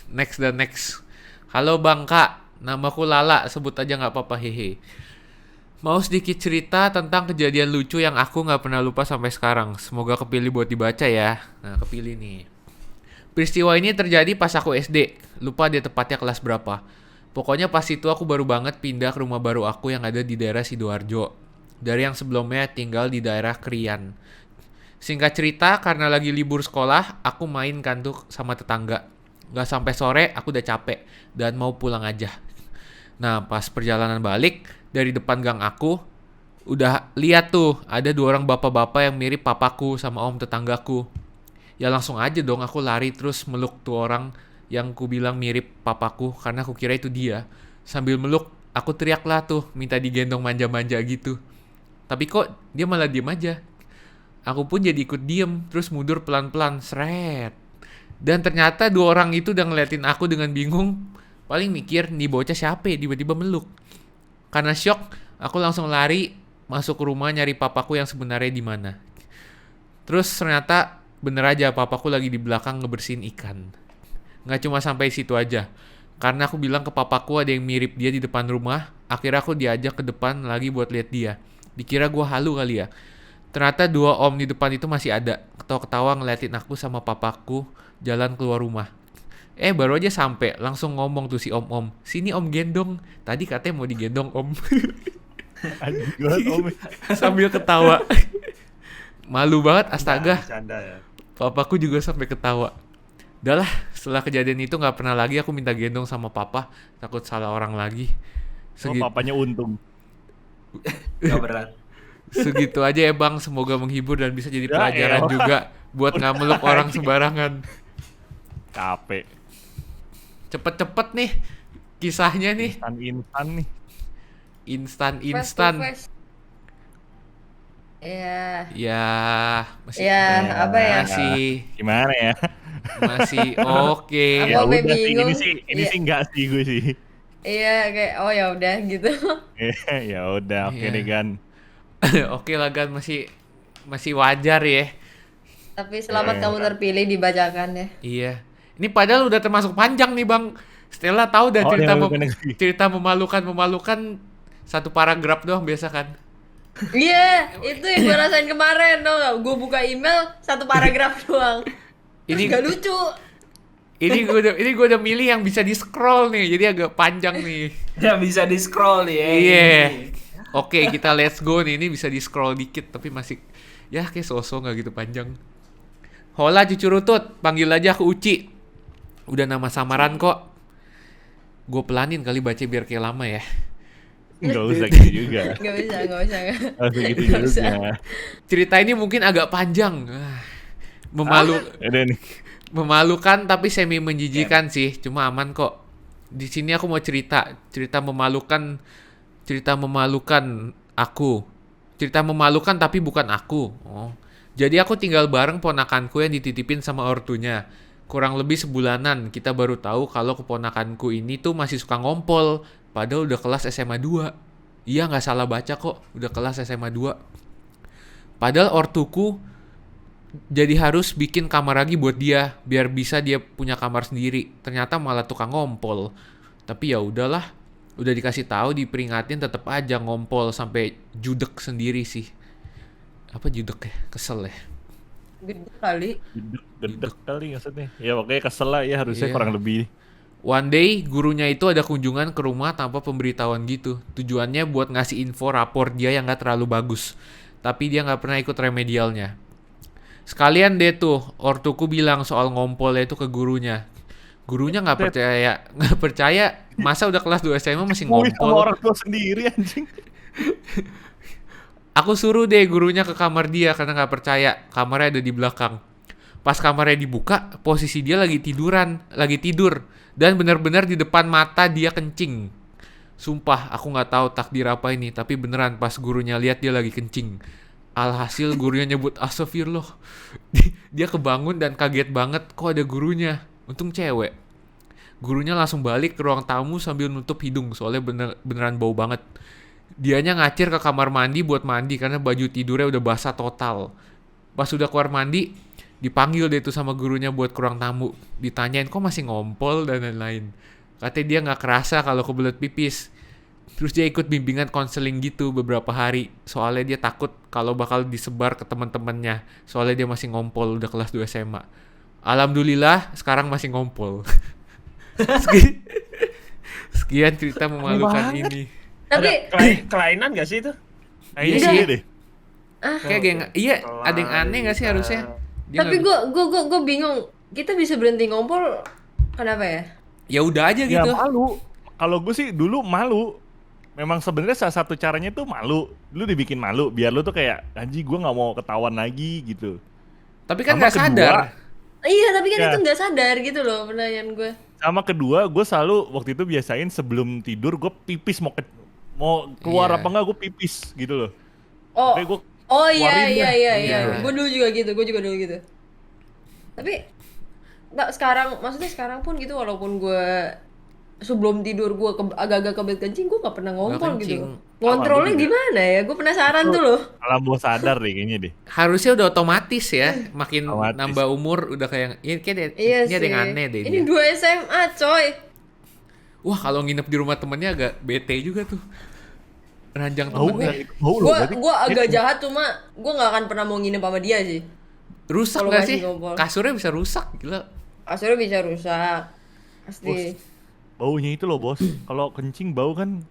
Next. Halo Bang Kak, namaku Lala, sebut aja nggak apa-apa hehe. Mau sedikit cerita tentang kejadian lucu yang aku nggak pernah lupa sampai sekarang. Semoga kepilih buat dibaca ya. Nah, kepilih nih. Peristiwa ini terjadi pas aku SD. Lupa dia tepatnya kelas berapa. Pokoknya pas itu aku baru banget pindah ke rumah baru aku yang ada di daerah Sidoarjo. Dari yang sebelumnya tinggal di daerah Krian. Singkat cerita, karena lagi libur sekolah, aku main kan tuh sama tetangga. Gak sampai sore, aku udah capek dan mau pulang aja. Nah, pas perjalanan balik, dari depan gang aku, udah lihat tuh, ada 2 orang bapak-bapak yang mirip papaku sama om tetanggaku. Ya langsung aja dong aku lari terus meluk tuh orang yang ku bilang mirip papaku karena aku kira itu dia. Sambil meluk, aku teriak lah tuh, minta digendong manja-manja gitu. Tapi kok dia malah diem aja. Aku pun jadi ikut diem, terus mundur pelan-pelan, seret. Dan ternyata 2 orang itu udah ngeliatin aku dengan bingung. Paling mikir, nih bocah siapa ya, tiba-tiba meluk. Karena syok, aku langsung lari masuk ke rumah nyari papaku yang sebenarnya di mana. Terus ternyata bener aja papaku lagi di belakang ngebersihin ikan. Nggak cuma sampai situ aja. Karena aku bilang ke papaku ada yang mirip dia di depan rumah, akhirnya aku diajak ke depan lagi buat lihat dia. Dikira gue halu kali ya. Ternyata 2 om di depan itu masih ada, ketawa-ketawa ngeliatin aku sama papaku jalan keluar rumah. Baru aja sampai langsung ngomong tuh si om-om, sini om gendong. Tadi katanya mau digendong om. Anjing banget om. Sambil ketawa. Malu banget, astaga. Bercanda ya. Papaku juga sampai ketawa. Udah lah, setelah kejadian itu gak pernah lagi aku minta gendong sama papa. Takut salah orang lagi. Oh, papanya untung. Gak berat. Segitu aja ya bang, semoga menghibur dan bisa jadi Ya pelajaran elah. juga. Buat gak meluk orang sembarangan. Capek. Cepet-cepet nih kisahnya nih. Instan nih. Instan. Face to face. Ya. Ya, masih Ya, apa ya? Gimana ya? masih oke. Aku Ya sampai udah sih, bingung. ini Iya. sih enggak sih gue sih. Iya, kayak oh ya udah gitu. Ya udah, oke Iya. deh Gan. Oke lah kan, masih wajar ya. Tapi selamat kamu terpilih dibacakan ya. Iya. Ini padahal udah termasuk panjang nih Bang. Stella tahu dah Oh, cerita yang bukan yang- cerita memalukan 1 paragraf doang biasa kan. Iya, itu yang gue rasain kemarin, tau gak? Gue buka email 1 paragraf doang. Ini Gak lucu. gue udah milih yang bisa di scroll nih, jadi agak panjang nih. Ya bisa di scroll ya. Iya. Ini. Oke, kita let's go nih. Ini bisa di scroll dikit tapi masih ya kayak sosok nggak gitu panjang. Hola cucu rutut, panggil aja aku Uci. Udah nama samaran kok. Gue pelanin kali baca biar kayak lama ya. Nggak usah gitu juga. Gak bisa. Nggak usah gitu Nggak usah. juga. Cerita ini mungkin agak panjang. Ada nih. Memalukan tapi semi menjijikan sih. Cuma aman kok. Di sini aku mau cerita memalukan aku. Cerita memalukan tapi bukan aku. Oh. Jadi aku tinggal bareng ponakanku yang dititipin sama ortunya. Kurang lebih sebulanan kita baru tahu kalau keponakanku ini tuh masih suka ngompol. Padahal udah kelas SMA 2. Iya nggak salah baca kok, udah kelas SMA 2. Padahal ortuku jadi harus bikin kamar lagi buat dia biar bisa dia punya kamar sendiri. Ternyata malah tukang ngompol. Tapi ya udahlah, udah dikasih tahu, diperingatin tetap aja ngompol sampai judek sendiri sih. Apa judek ya? Kesel ya. Gede kali. Gedek kali maksudnya. Ya pokoknya kesel lah ya harusnya Iya. kurang lebih. One day gurunya itu ada kunjungan ke rumah tanpa pemberitahuan gitu. Tujuannya buat ngasih info rapor dia yang gak terlalu bagus. Tapi dia gak pernah ikut remedialnya. Sekalian deh tuh, ortuku bilang soal ngompolnya itu ke gurunya. Gurunya nggak percaya, masa udah kelas 2 SMA masih Wih, sama ngompol. orang tua sendiri anjing. Aku suruh deh gurunya ke kamar dia karena nggak percaya. Kamarnya ada di belakang. Pas kamarnya dibuka, posisi dia lagi tidur. Dan benar-benar di depan mata dia kencing. Sumpah, aku nggak tahu takdir apa ini, tapi beneran pas gurunya lihat dia lagi kencing. Alhasil gurunya nyebut astagfirullah. Dia kebangun dan kaget banget kok ada gurunya. Untung cewek. Gurunya langsung balik ke ruang tamu sambil nutup hidung soalnya beneran bau banget. Dianya ngacir ke kamar mandi buat mandi karena baju tidurnya udah basah total. Pas udah keluar mandi, dipanggil deh tuh sama gurunya buat ke ruang tamu. Ditanyain kok masih ngompol dan lain-lain. Katanya dia nggak kerasa kalau kebelet pipis. Terus dia ikut bimbingan konseling gitu beberapa hari. Soalnya dia takut kalau bakal disebar ke teman-temannya. Soalnya dia masih ngompol udah kelas 2 SMA. Alhamdulillah sekarang masih ngompol. Sekian cerita memalukan ini. Tapi Kelainan gak sih itu? Kayaknya Iya. sih deh. Kayak iya ada yang aneh gak sih harusnya? Dia tapi nggak- gue bingung. Kita bisa berhenti ngompol kenapa ya? ya udah aja Ya gitu. malu. Kalau gue sih dulu malu. Memang sebenarnya salah satu caranya tuh malu. Lu dibikin malu biar lu tuh kayak anjing gue nggak mau ketahuan lagi gitu. Tapi kan Sama nggak sadar. Iya, tapi kan Ya. itu nggak sadar gitu loh pertanyaan gue. Sama kedua, gue selalu waktu itu biasain sebelum tidur gue pipis mau keluar Iya. apa enggak gue pipis gitu loh. Oh, Tapi gue oh iya keluarin iya dah. iya Iya. iya. Gue juga dulu gitu. Tapi nggak sekarang, maksudnya sekarang pun gitu walaupun gue sebelum tidur gue agak-agak kebelet kencing, gue nggak pernah ngompol kencing. gitu. Ngontrolnya Sama, gua juga. gimana ya? Gue penasaran tuh loh. alam bawah sadar deh kayaknya deh. Harusnya udah otomatis ya. Makin Otomatis. nambah umur udah kayak ini kayak Iya ini sih. ada yang aneh deh Ini dia. 2 SMA coy. Wah, kalau nginep di rumah temennya agak bete juga tuh. Ranjang Bau temennya. nggak? Bau loh. berarti. Gue agak jahat cuma gue nggak akan pernah mau nginep sama dia sih. Rusak Kalau nggak masih sih? ngompol. Kasurnya bisa rusak, gila. Kasurnya bisa rusak. Pasti. Baunya itu loh bos. Kalau kencing bau kan.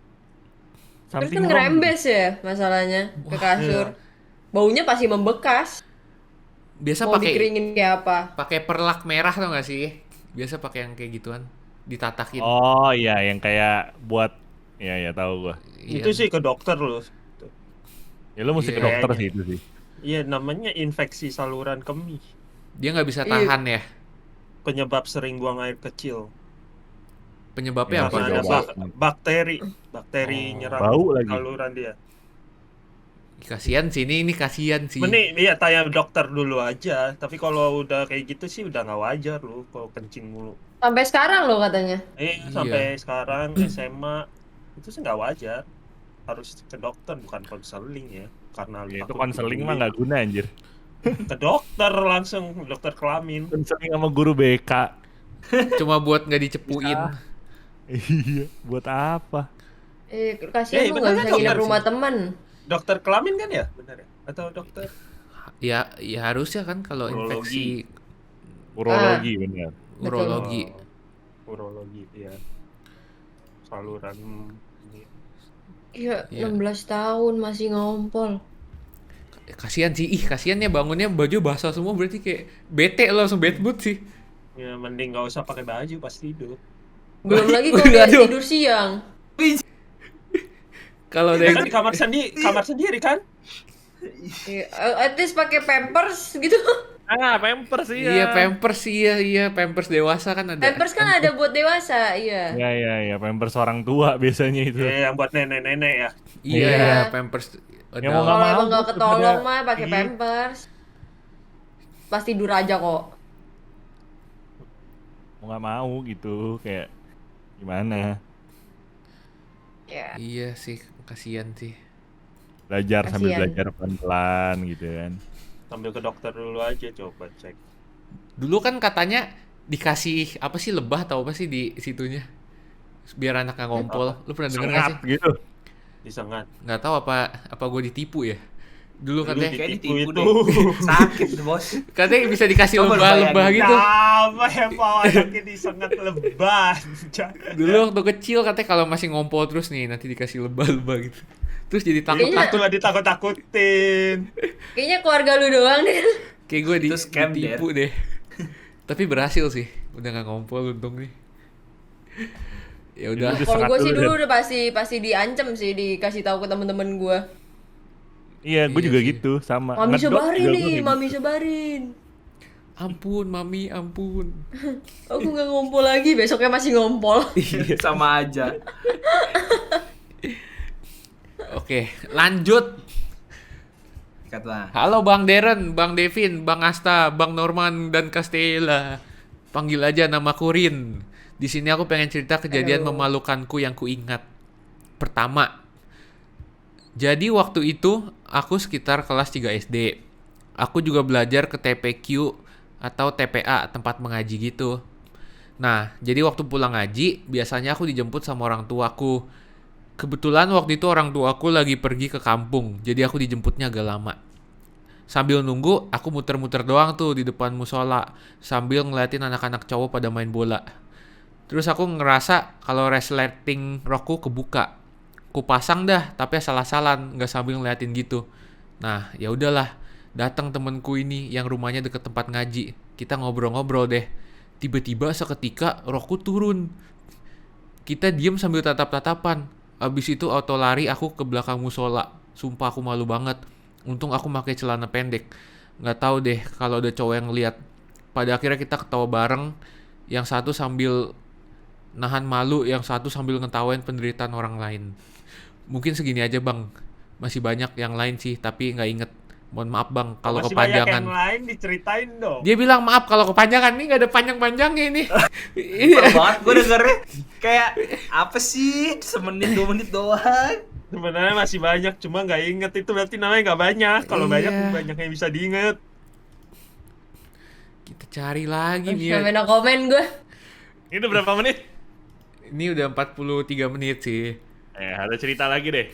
Terus something kan wrong. ngerembes ya masalahnya ke kasur. Baunya pasti membekas. Biasa Mau pakai dikeringin kayak apa? pakai perlak merah tau gak sih? Biasa pakai yang kayak gituan, ditatakin. Oh iya yang kayak buat ya tahu gua. Iya. Itu sih ke dokter loh. Ya lu mesti ke Iya. dokter sih itu sih. Iya namanya infeksi saluran kemih. Dia nggak bisa Iya. tahan ya. Penyebab sering buang air kecil. Penyebabnya Iya, apa? Karena ada coba. bakteri Oh. nyerang Bau lagi. saluran dia. Kasihan sih ini kasihan sih. Mending iya tanya dokter dulu aja. Tapi kalau udah kayak gitu sih udah nggak wajar loh kalau kencing mulu. Sampai sekarang loh katanya. Iya. Sampai sekarang SMA itu sih nggak wajar. Harus ke dokter bukan konseling ya. Karena Ya, itu takut konseling mah dibully. nggak guna anjir. Ke dokter langsung dokter kelamin. Konseling sama guru BK. Cuma buat nggak dicepuin. Iya, buat apa? Kasihan Iya, lu bener nggak kan bisa nginep dokter rumah sih. teman. Dokter kelamin kan ya benar ya atau dokter Ya harusnya kan kalau Urologi. infeksi Urologi bener. Betul. Urologi. Urologi ya. Saluran ini. Iya, Iya. 16 tahun masih ngompol. Kasihan sih, kasihan ya bangunnya baju basah semua berarti kayak bete lo langsung bad mood sih. Ya mending nggak usah pakai baju pas tidur. Belum lagi kalau dia Aduh. tidur siang. Kalau ada Ya yang kan di kamar sendiri kan? Iya, at least pakai Pampers gitu. Pampers sih iya Pampers dewasa kan ada. Pampers kan ada buat dewasa, iya. Ya, Pampers orang tua biasanya itu. Yang buat nenek-nenek ya. Iya, Iya. Pampers Yang mau adult. nggak Kalau mau emang nggak gua ketolong daripada- mah pakai Iya. Pampers. Pas tidur aja kok. Mau nggak mau gitu, kayak gimana? Ya. Iya sih, kasihan sih. Belajar sambil Kasian. belajar pelan-pelan gitu kan. Sambil ke dokter dulu aja coba cek. Dulu kan katanya dikasih apa sih lebah atau apa sih di situnya? Biar anaknya ngompol. Lu pernah denger nggak sih? Sengat gitu. Disengat. Nggak tahu apa gue ditipu ya. Dulu Dulu katanya Kayak Ditipu ditipu itu. deh. Sakit bos. katanya bisa dikasih Coba lu lebah-lebah bayangin. gitu. Apa yang mau anaknya disengat lebah? Dulu waktu kecil katanya kalau masih ngompol terus nih nanti dikasih lebah-lebah gitu. Terus jadi Kayaknya- takut-takut. Cuma ditakut-takutin. Kayaknya keluarga lu doang deh. Kayak gue Itu scam, ditipu deh. Tapi berhasil sih. Udah nggak ngompol untung nih. Ya udah. Itu Kalau sengat gue sih dulu, dulu udah pasti diancam sih, dikasih tahu ke temen-temen gue. Iya, gue Iya juga sih. gitu sama. Mami Ngedot sebarin juga nih, gua kayak mami gitu. sebarin. Ampun, mami, ampun. Aku nggak ngompol lagi, besoknya masih ngompol. Sama aja. Oke, lanjut. Kata. Halo Bang Deren, Bang Devin, Bang Asta, Bang Norman dan Castella. Panggil aja namaku Rin. Di sini aku pengen cerita kejadian Halo. memalukanku yang kuingat. Pertama, jadi waktu itu aku sekitar kelas 3 SD. Aku juga belajar ke TPQ atau TPA, tempat mengaji gitu. Nah, jadi waktu pulang ngaji, biasanya aku dijemput sama orang tuaku. Kebetulan waktu itu orang tuaku lagi pergi ke kampung, jadi aku dijemputnya agak lama. Sambil nunggu, aku muter-muter doang tuh di depan musola, sambil ngeliatin anak-anak cowok pada main bola. Terus aku ngerasa kalau resleting rokku kebuka. Ku pasang dah, tapi asal-asalan, nggak sambil ngeliatin gitu. Nah, ya udahlah. Datang temenku ini yang rumahnya deket tempat ngaji. Kita ngobrol-ngobrol deh. Tiba-tiba seketika rokku turun. Kita diem sambil tatap-tatapan. Abis itu auto lari aku ke belakang musola. Sumpah aku malu banget. Untung aku pakai celana pendek. Nggak tahu deh kalau ada cowok yang lihat. Pada akhirnya kita ketawa bareng. Yang satu sambil nahan malu, yang satu sambil ngetawain penderitaan orang lain. Mungkin segini aja bang. Masih banyak yang lain sih, tapi nggak inget. Mohon maaf bang kalau Masih banyak kepanjangan. yang lain diceritain dong. Dia bilang maaf kalau kepanjangan, nih nggak ada panjang-panjangnya ini. Parah banget gue dengernya. Kayak apa sih? Semenit 2 menit doang. Sebenarnya masih banyak, cuma nggak inget itu berarti namanya nggak banyak. Kalau Iya. banyak yang bisa diinget. Kita cari lagi nih ya. Sampai no komen gue. Itu berapa menit? Ini udah 43 menit sih. Ada cerita lagi deh.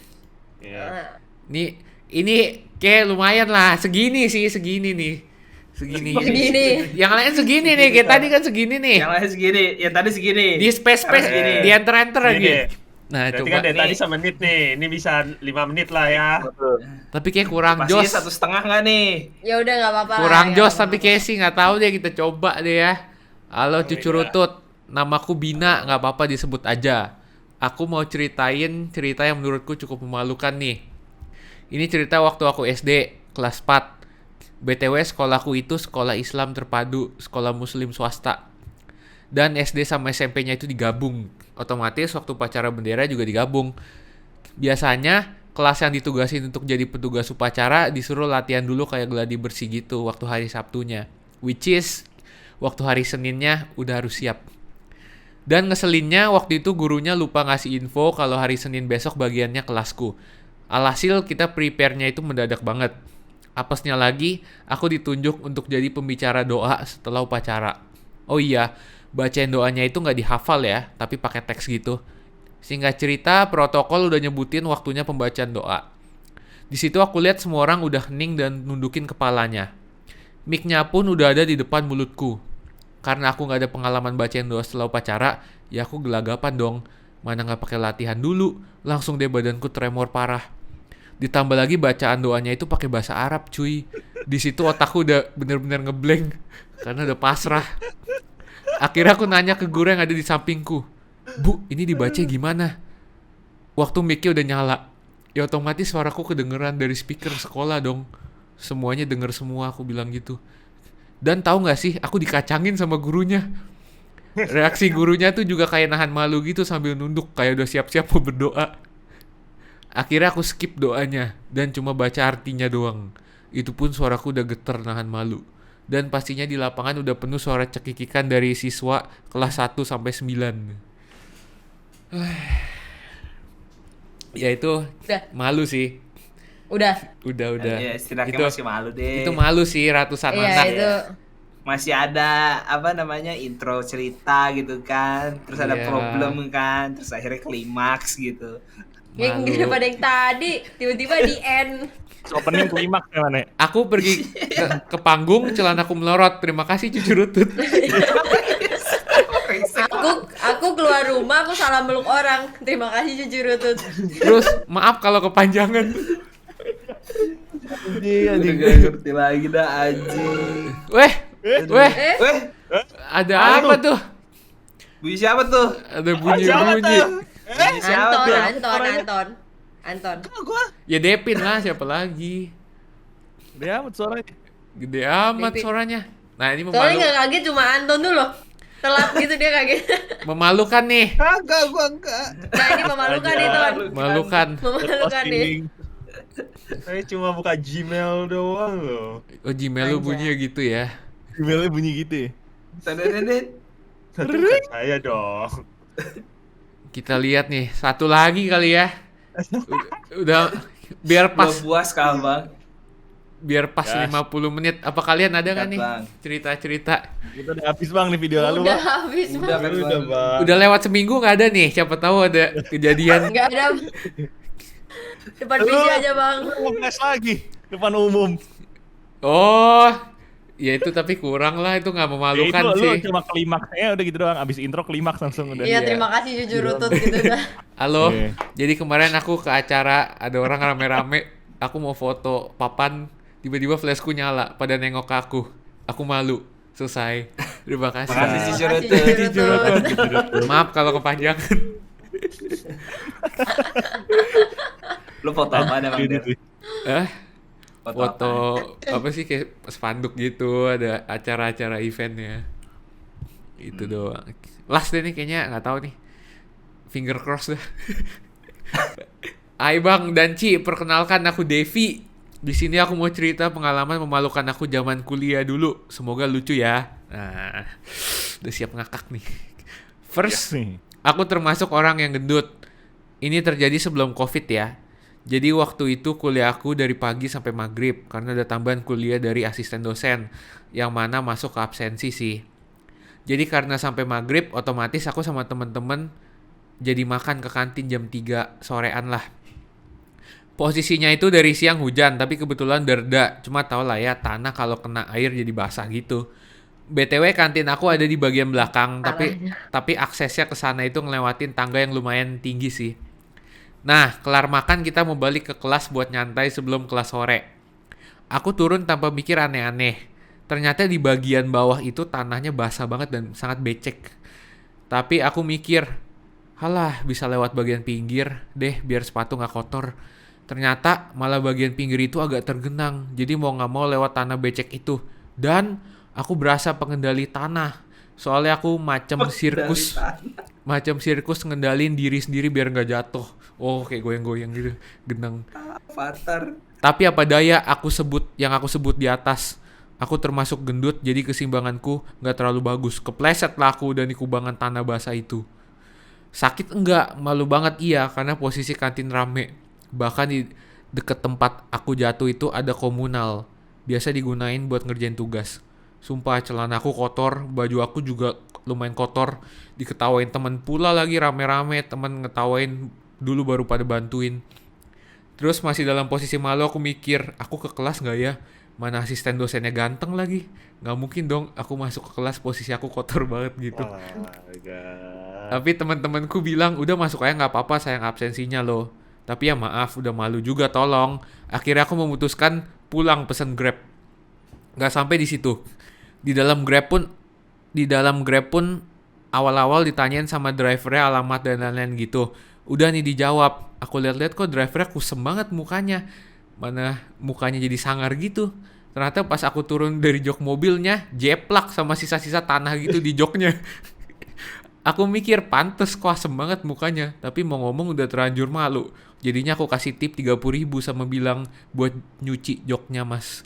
Ya. Ini kayak lumayan lah. Segini sih, segini nih. Segini. Segini. Yang lain segini nih, kayak tadi kan segini nih. Yang lain segini, yang tadi segini. Di space-space, Segini. di enter-enter Gini. lagi. Nah, Berarti coba. kan dari Nih. tadi semenit nih, ini bisa 5 menit lah ya. Tapi kayak kurang Pastinya jos. 1,5 nggak nih? Ya udah nggak apa-apa. Kurang ya, jos nggak tapi apa-apa. kayak sih nggak tahu deh, kita coba deh ya. Halo cucu iya. rutut, namaku Bina, nggak apa-apa disebut aja. Aku mau ceritain cerita yang menurutku cukup memalukan nih. Ini cerita waktu aku SD kelas 4. BTW sekolahku itu sekolah Islam terpadu, sekolah muslim swasta. Dan SD sama SMP-nya itu digabung. Otomatis waktu upacara bendera juga digabung. Biasanya kelas yang ditugasin untuk jadi petugas upacara disuruh latihan dulu kayak gladi bersih gitu waktu hari Sabtunya. Which is waktu hari Seninnya udah harus siap. Dan ngeselinnya waktu itu gurunya lupa ngasih info kalau hari Senin besok bagiannya kelasku. Alhasil kita prepare-nya itu mendadak banget. Apesnya lagi, aku ditunjuk untuk jadi pembicara doa setelah upacara. Oh iya, bacain doanya itu nggak dihafal ya, tapi pakai teks gitu. Singkat cerita, protokol udah nyebutin waktunya pembacaan doa. Di situ aku lihat semua orang udah hening dan nundukin kepalanya. Mic-nya pun udah ada di depan mulutku. Karena aku nggak ada pengalaman bacain doa setelah upacara, ya aku gelagapan dong. Mana nggak pakai latihan dulu, langsung deh badanku tremor parah. Ditambah lagi bacaan doanya itu pakai bahasa Arab, cuy. Di situ otakku udah bener-bener ngeblank karena udah pasrah. Akhirnya aku nanya ke guru yang ada di sampingku, "Bu, ini dibaca gimana?" Waktu mic-nya udah nyala, ya otomatis suaraku kedengeran dari speaker sekolah dong. Semuanya denger semua, aku bilang gitu. Dan tahu nggak sih, aku dikacangin sama gurunya. Reaksi gurunya tuh juga kayak nahan malu gitu sambil nunduk, kayak udah siap-siap mau berdoa. Akhirnya aku skip doanya dan cuma baca artinya doang. Itu pun suaraku udah geter nahan malu. Dan pastinya di lapangan udah penuh suara cekikikan dari siswa kelas 1 sampai 9. Ya itu Udah. malu sih. Udah. Udah. Ya, setidaknya Itu masih malu deh. itu malu sih ratusan Iya, anak. itu. Masih ada apa namanya intro cerita gitu kan, terus ada Iya. problem kan, terus akhirnya klimaks gitu. Yang Malu. daripada yang tadi, tiba-tiba di end. Opening klimaks ya mana? Aku pergi ke panggung, celanaku melorot. Terima kasih cucu rutut. Aku keluar rumah, aku salah meluk orang. Terima kasih cucu rutut. Terus maaf kalau kepanjangan. Udah gak ngerti lagi dah anjing. Weh, Weh, ada apa tuh? bunyi siapa tuh? Ada bunyi-bunyi. Bunyi siapa tuh? Anton. Ya Depin lah, siapa lagi? Dia amat suaranya. Gede amat Depin. suaranya. Nah ini Soalnya nggak kaget cuma Anton dulu. Telat gitu dia kaget. memalukan nih. Kagak, gua enggak. Nah ini memalukan nih Ton. Memalukan. Memalukan nih. Saya cuma buka Gmail doang loh. Oh Gmail lu bunyinya gitu ya. Emailnya bunyi gitu ya. Tadadadad. Satu bukan saya dong. Kita lihat nih, satu lagi kali ya. Udah biar pas Gua puas kal bang. biar pas Gas. 50 menit. Apa kalian ada kan nih Bang. cerita-cerita? Kita udah habis bang nih video lalu Udah bang. habis Udah Bang. kan Udah, bang. Bang. Udah lewat seminggu nggak ada nih. Siapa tahu ada kejadian. Nggak ada. Depan PC aja Bang. Nge-flash lagi depan umum. Oh, ya itu tapi kurang lah, itu nggak Ya memalukan itu sih. lu cuma klimaksnya udah gitu doang. Abis intro klimaks langsung udah. Iya terima kasih jujur rutut gitu dah. Halo, Iya. jadi kemarin aku ke acara, ada orang rame-rame, aku mau foto papan, tiba-tiba flashku nyala, pada nengok ke aku malu, selesai. Terima kasih. Makasih, Terima jujur kasih, rutut. jujur rutut. Maaf kalau kepanjangan. Lu foto apa ada bang? Gitu Der? sih. Foto apa sih kayak spanduk gitu, ada acara-acara eventnya. Itu doang. Last deh nih kayaknya, nggak tahu nih. Finger cross dah. Hai Bang dan Ci, perkenalkan aku Devi. Di sini aku mau cerita pengalaman memalukan aku zaman kuliah dulu. Semoga lucu ya. Nah, udah siap ngakak nih. First, Nih. aku termasuk orang yang gendut. Ini terjadi sebelum COVID ya. Jadi waktu itu kuliah aku dari pagi sampai maghrib karena ada tambahan kuliah dari asisten dosen yang mana masuk ke absensi sih. Jadi karena sampai maghrib otomatis aku sama temen-temen jadi makan ke kantin jam 3 sorean lah. Posisinya itu dari siang hujan tapi kebetulan derda. Cuma tau lah ya tanah kalau kena air jadi basah gitu. BTW kantin aku ada di bagian belakang tapi aksesnya ke sana itu ngelewatin tangga yang lumayan tinggi sih. Nah, kelar makan kita mau balik ke kelas buat nyantai sebelum kelas sore. Aku turun tanpa mikir aneh-aneh. Ternyata di bagian bawah itu tanahnya basah banget dan sangat becek. Tapi aku mikir, halah bisa lewat bagian pinggir deh biar sepatu gak kotor. Ternyata malah bagian pinggir itu agak tergenang. Jadi mau gak mau lewat tanah becek itu. Dan aku berasa pengendali tanah. Soalnya aku macam sirkus ngendalin diri sendiri biar nggak jatuh. Oh kayak goyang-goyang gitu, genang. Avatar. Tapi apa daya aku sebut di atas. Aku termasuk gendut jadi keseimbanganku nggak terlalu bagus. Kepleset lah aku dan di kubangan tanah basah itu. Sakit enggak, malu banget iya karena posisi kantin rame. Bahkan di deket tempat aku jatuh itu ada komunal. Biasa digunain buat ngerjain tugas. Sumpah celana aku kotor, baju aku juga lumayan kotor. Diketawain temen pula lagi rame-rame, temen ngetawain dulu baru pada bantuin. Terus masih dalam posisi malu aku mikir, aku ke kelas gak ya? Mana asisten dosennya ganteng lagi. Nggak mungkin dong aku masuk ke kelas posisi aku kotor banget gitu. Astaga. Tapi teman-temanku bilang udah masuk aja nggak apa-apa sayang absensinya loh. Tapi ya maaf udah malu juga tolong. Akhirnya aku memutuskan pulang pesen Grab. Nggak sampai di situ. Di dalam Grab pun awal-awal ditanyain sama drivernya alamat dan lain-lain gitu. Udah nih dijawab. Aku lihat-lihat kok drivernya kusem banget mukanya. Mana mukanya jadi sangar gitu. Ternyata pas aku turun dari jok mobilnya, jeplak sama sisa-sisa tanah gitu di joknya. Aku mikir pantes kok asem banget mukanya, tapi mau ngomong udah terlanjur malu. Jadinya aku kasih tip 30.000 sama bilang buat nyuci joknya mas.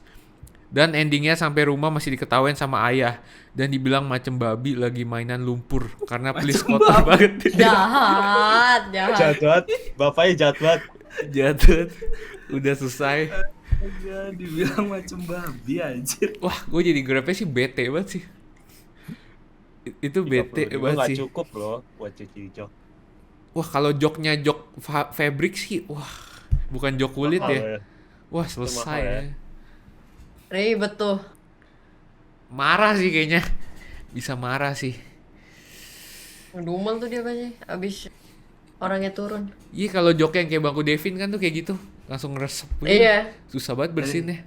Dan endingnya sampai rumah masih diketawain sama ayah. Dan dibilang macem babi lagi mainan lumpur. Karena please kotor banget. Jahat. Jahat banget. Bapaknya jahat banget. Jatuh. Udah selesai. Ya, dibilang macam babi anjir. Wah, gue jadi Grabnya sih bete banget sih. Itu bete 30.000 banget nggak sih. cukup loh buat cuci jok. Wah, kalau joknya jok fabric sih, wah, bukan jok kulit Mahal ya. Wah, selesai mahal ya. ya. Ribet tuh. Marah sih kayaknya. Bisa marah sih. Ngedumel tuh dia pasti abis orangnya turun. Iya, kalau jok yang kayak bangku Devin kan tuh kayak gitu. Langsung ngeresep gitu. Iya. Susah banget bersihinnya.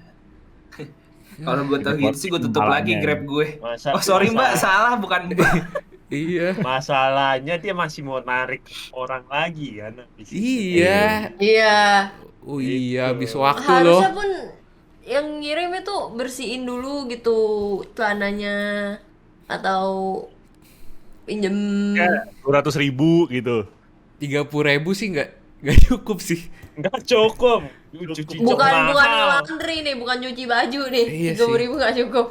Kalau gue tau gitu sih gue tutup lagi Kepalanya. Grab gue. Masa- Oh sorry mbak, masa- salah bukan mbak. Iya. Masalahnya dia masih mau narik orang lagi kan. habis itu. Iya. Iya. Oh iya, Gitu. habis waktu loh. Harusnya pun yang ngirim itu bersihin dulu gitu celananya atau pinjem. Ya, 200.000 gitu. 30.000 sih nggak cukup sih. Nggak cukup. Cuci jok bukan mahal. laundry nih, bukan cuci baju nih. Iya 30.000 nggak cukup.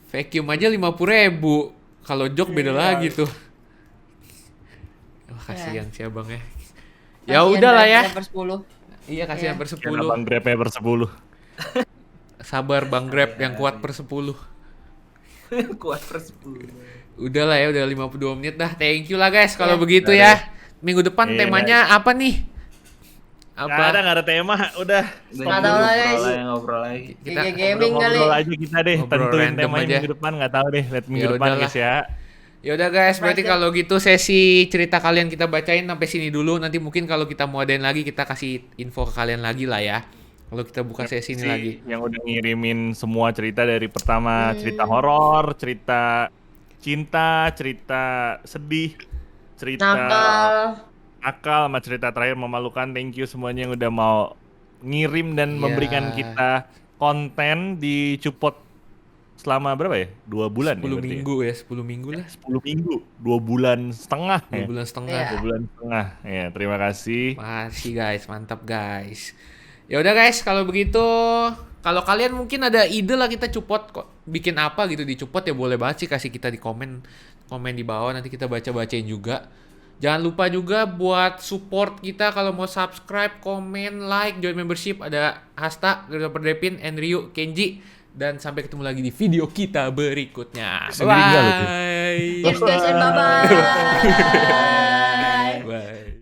Vacuum aja 50.000. Kalau jok beda lagi tuh. Wah, kasihan sih abangnya. Ya Kasihan udah lah ya. driver 10. Iya, kasihan Iya. per Kan 10. abang Grabnya per 10. Sabar Bang Grab yang kuat per 10. Kuat per 10. Udah lah ya, udah 52 menit dah. Thank you lah guys kalau Ya. begitu Udah ya. Minggu depan Iya. temanya apa nih? Nggak ada tema, udah. Nggak tahu lah, guys. Ngobrol lagi. Kita Iya, gaming kali. Ngobrol aja kita deh, Ngobrol tentuin random temanya aja. minggu depan, nggak tahu deh, lihat minggu Ya depan udahlah. guys ya. Ya udah guys, berarti Right, kalau gitu sesi cerita kalian kita bacain sampai sini dulu. Nanti mungkin kalau kita mau adain lagi kita kasih info ke kalian lagi lah ya. Kalau kita buka sesi ini Si lagi. yang udah ngirimin semua cerita dari pertama cerita horor, cerita cinta, cerita sedih, cerita Nakal. akal, sama cerita terakhir memalukan. Thank you semuanya yang udah mau ngirim dan Iya. memberikan kita konten di Cupot selama berapa ya? 2 bulan 10 ya berarti minggu ya, 10 minggu lah. 10 minggu, 2 bulan setengah 2 ya. bulan setengah. Iya. 2 bulan setengah. Ya, terima kasih. Makasih guys, mantap guys. Ya udah guys, kalau begitu, kalau kalian mungkin ada ide lah kita cupot kok bikin apa gitu di cupot ya boleh banget sih kasih kita di komen di bawah, nanti kita bacain juga. Jangan lupa juga buat support kita kalau mau subscribe, komen, like, join membership, ada Hasta, Garuda Devin, Enryu, Kenji, dan sampai ketemu lagi di video kita berikutnya. Sendiri nggak lu, Tin? Bye. Yes guys and bye-bye.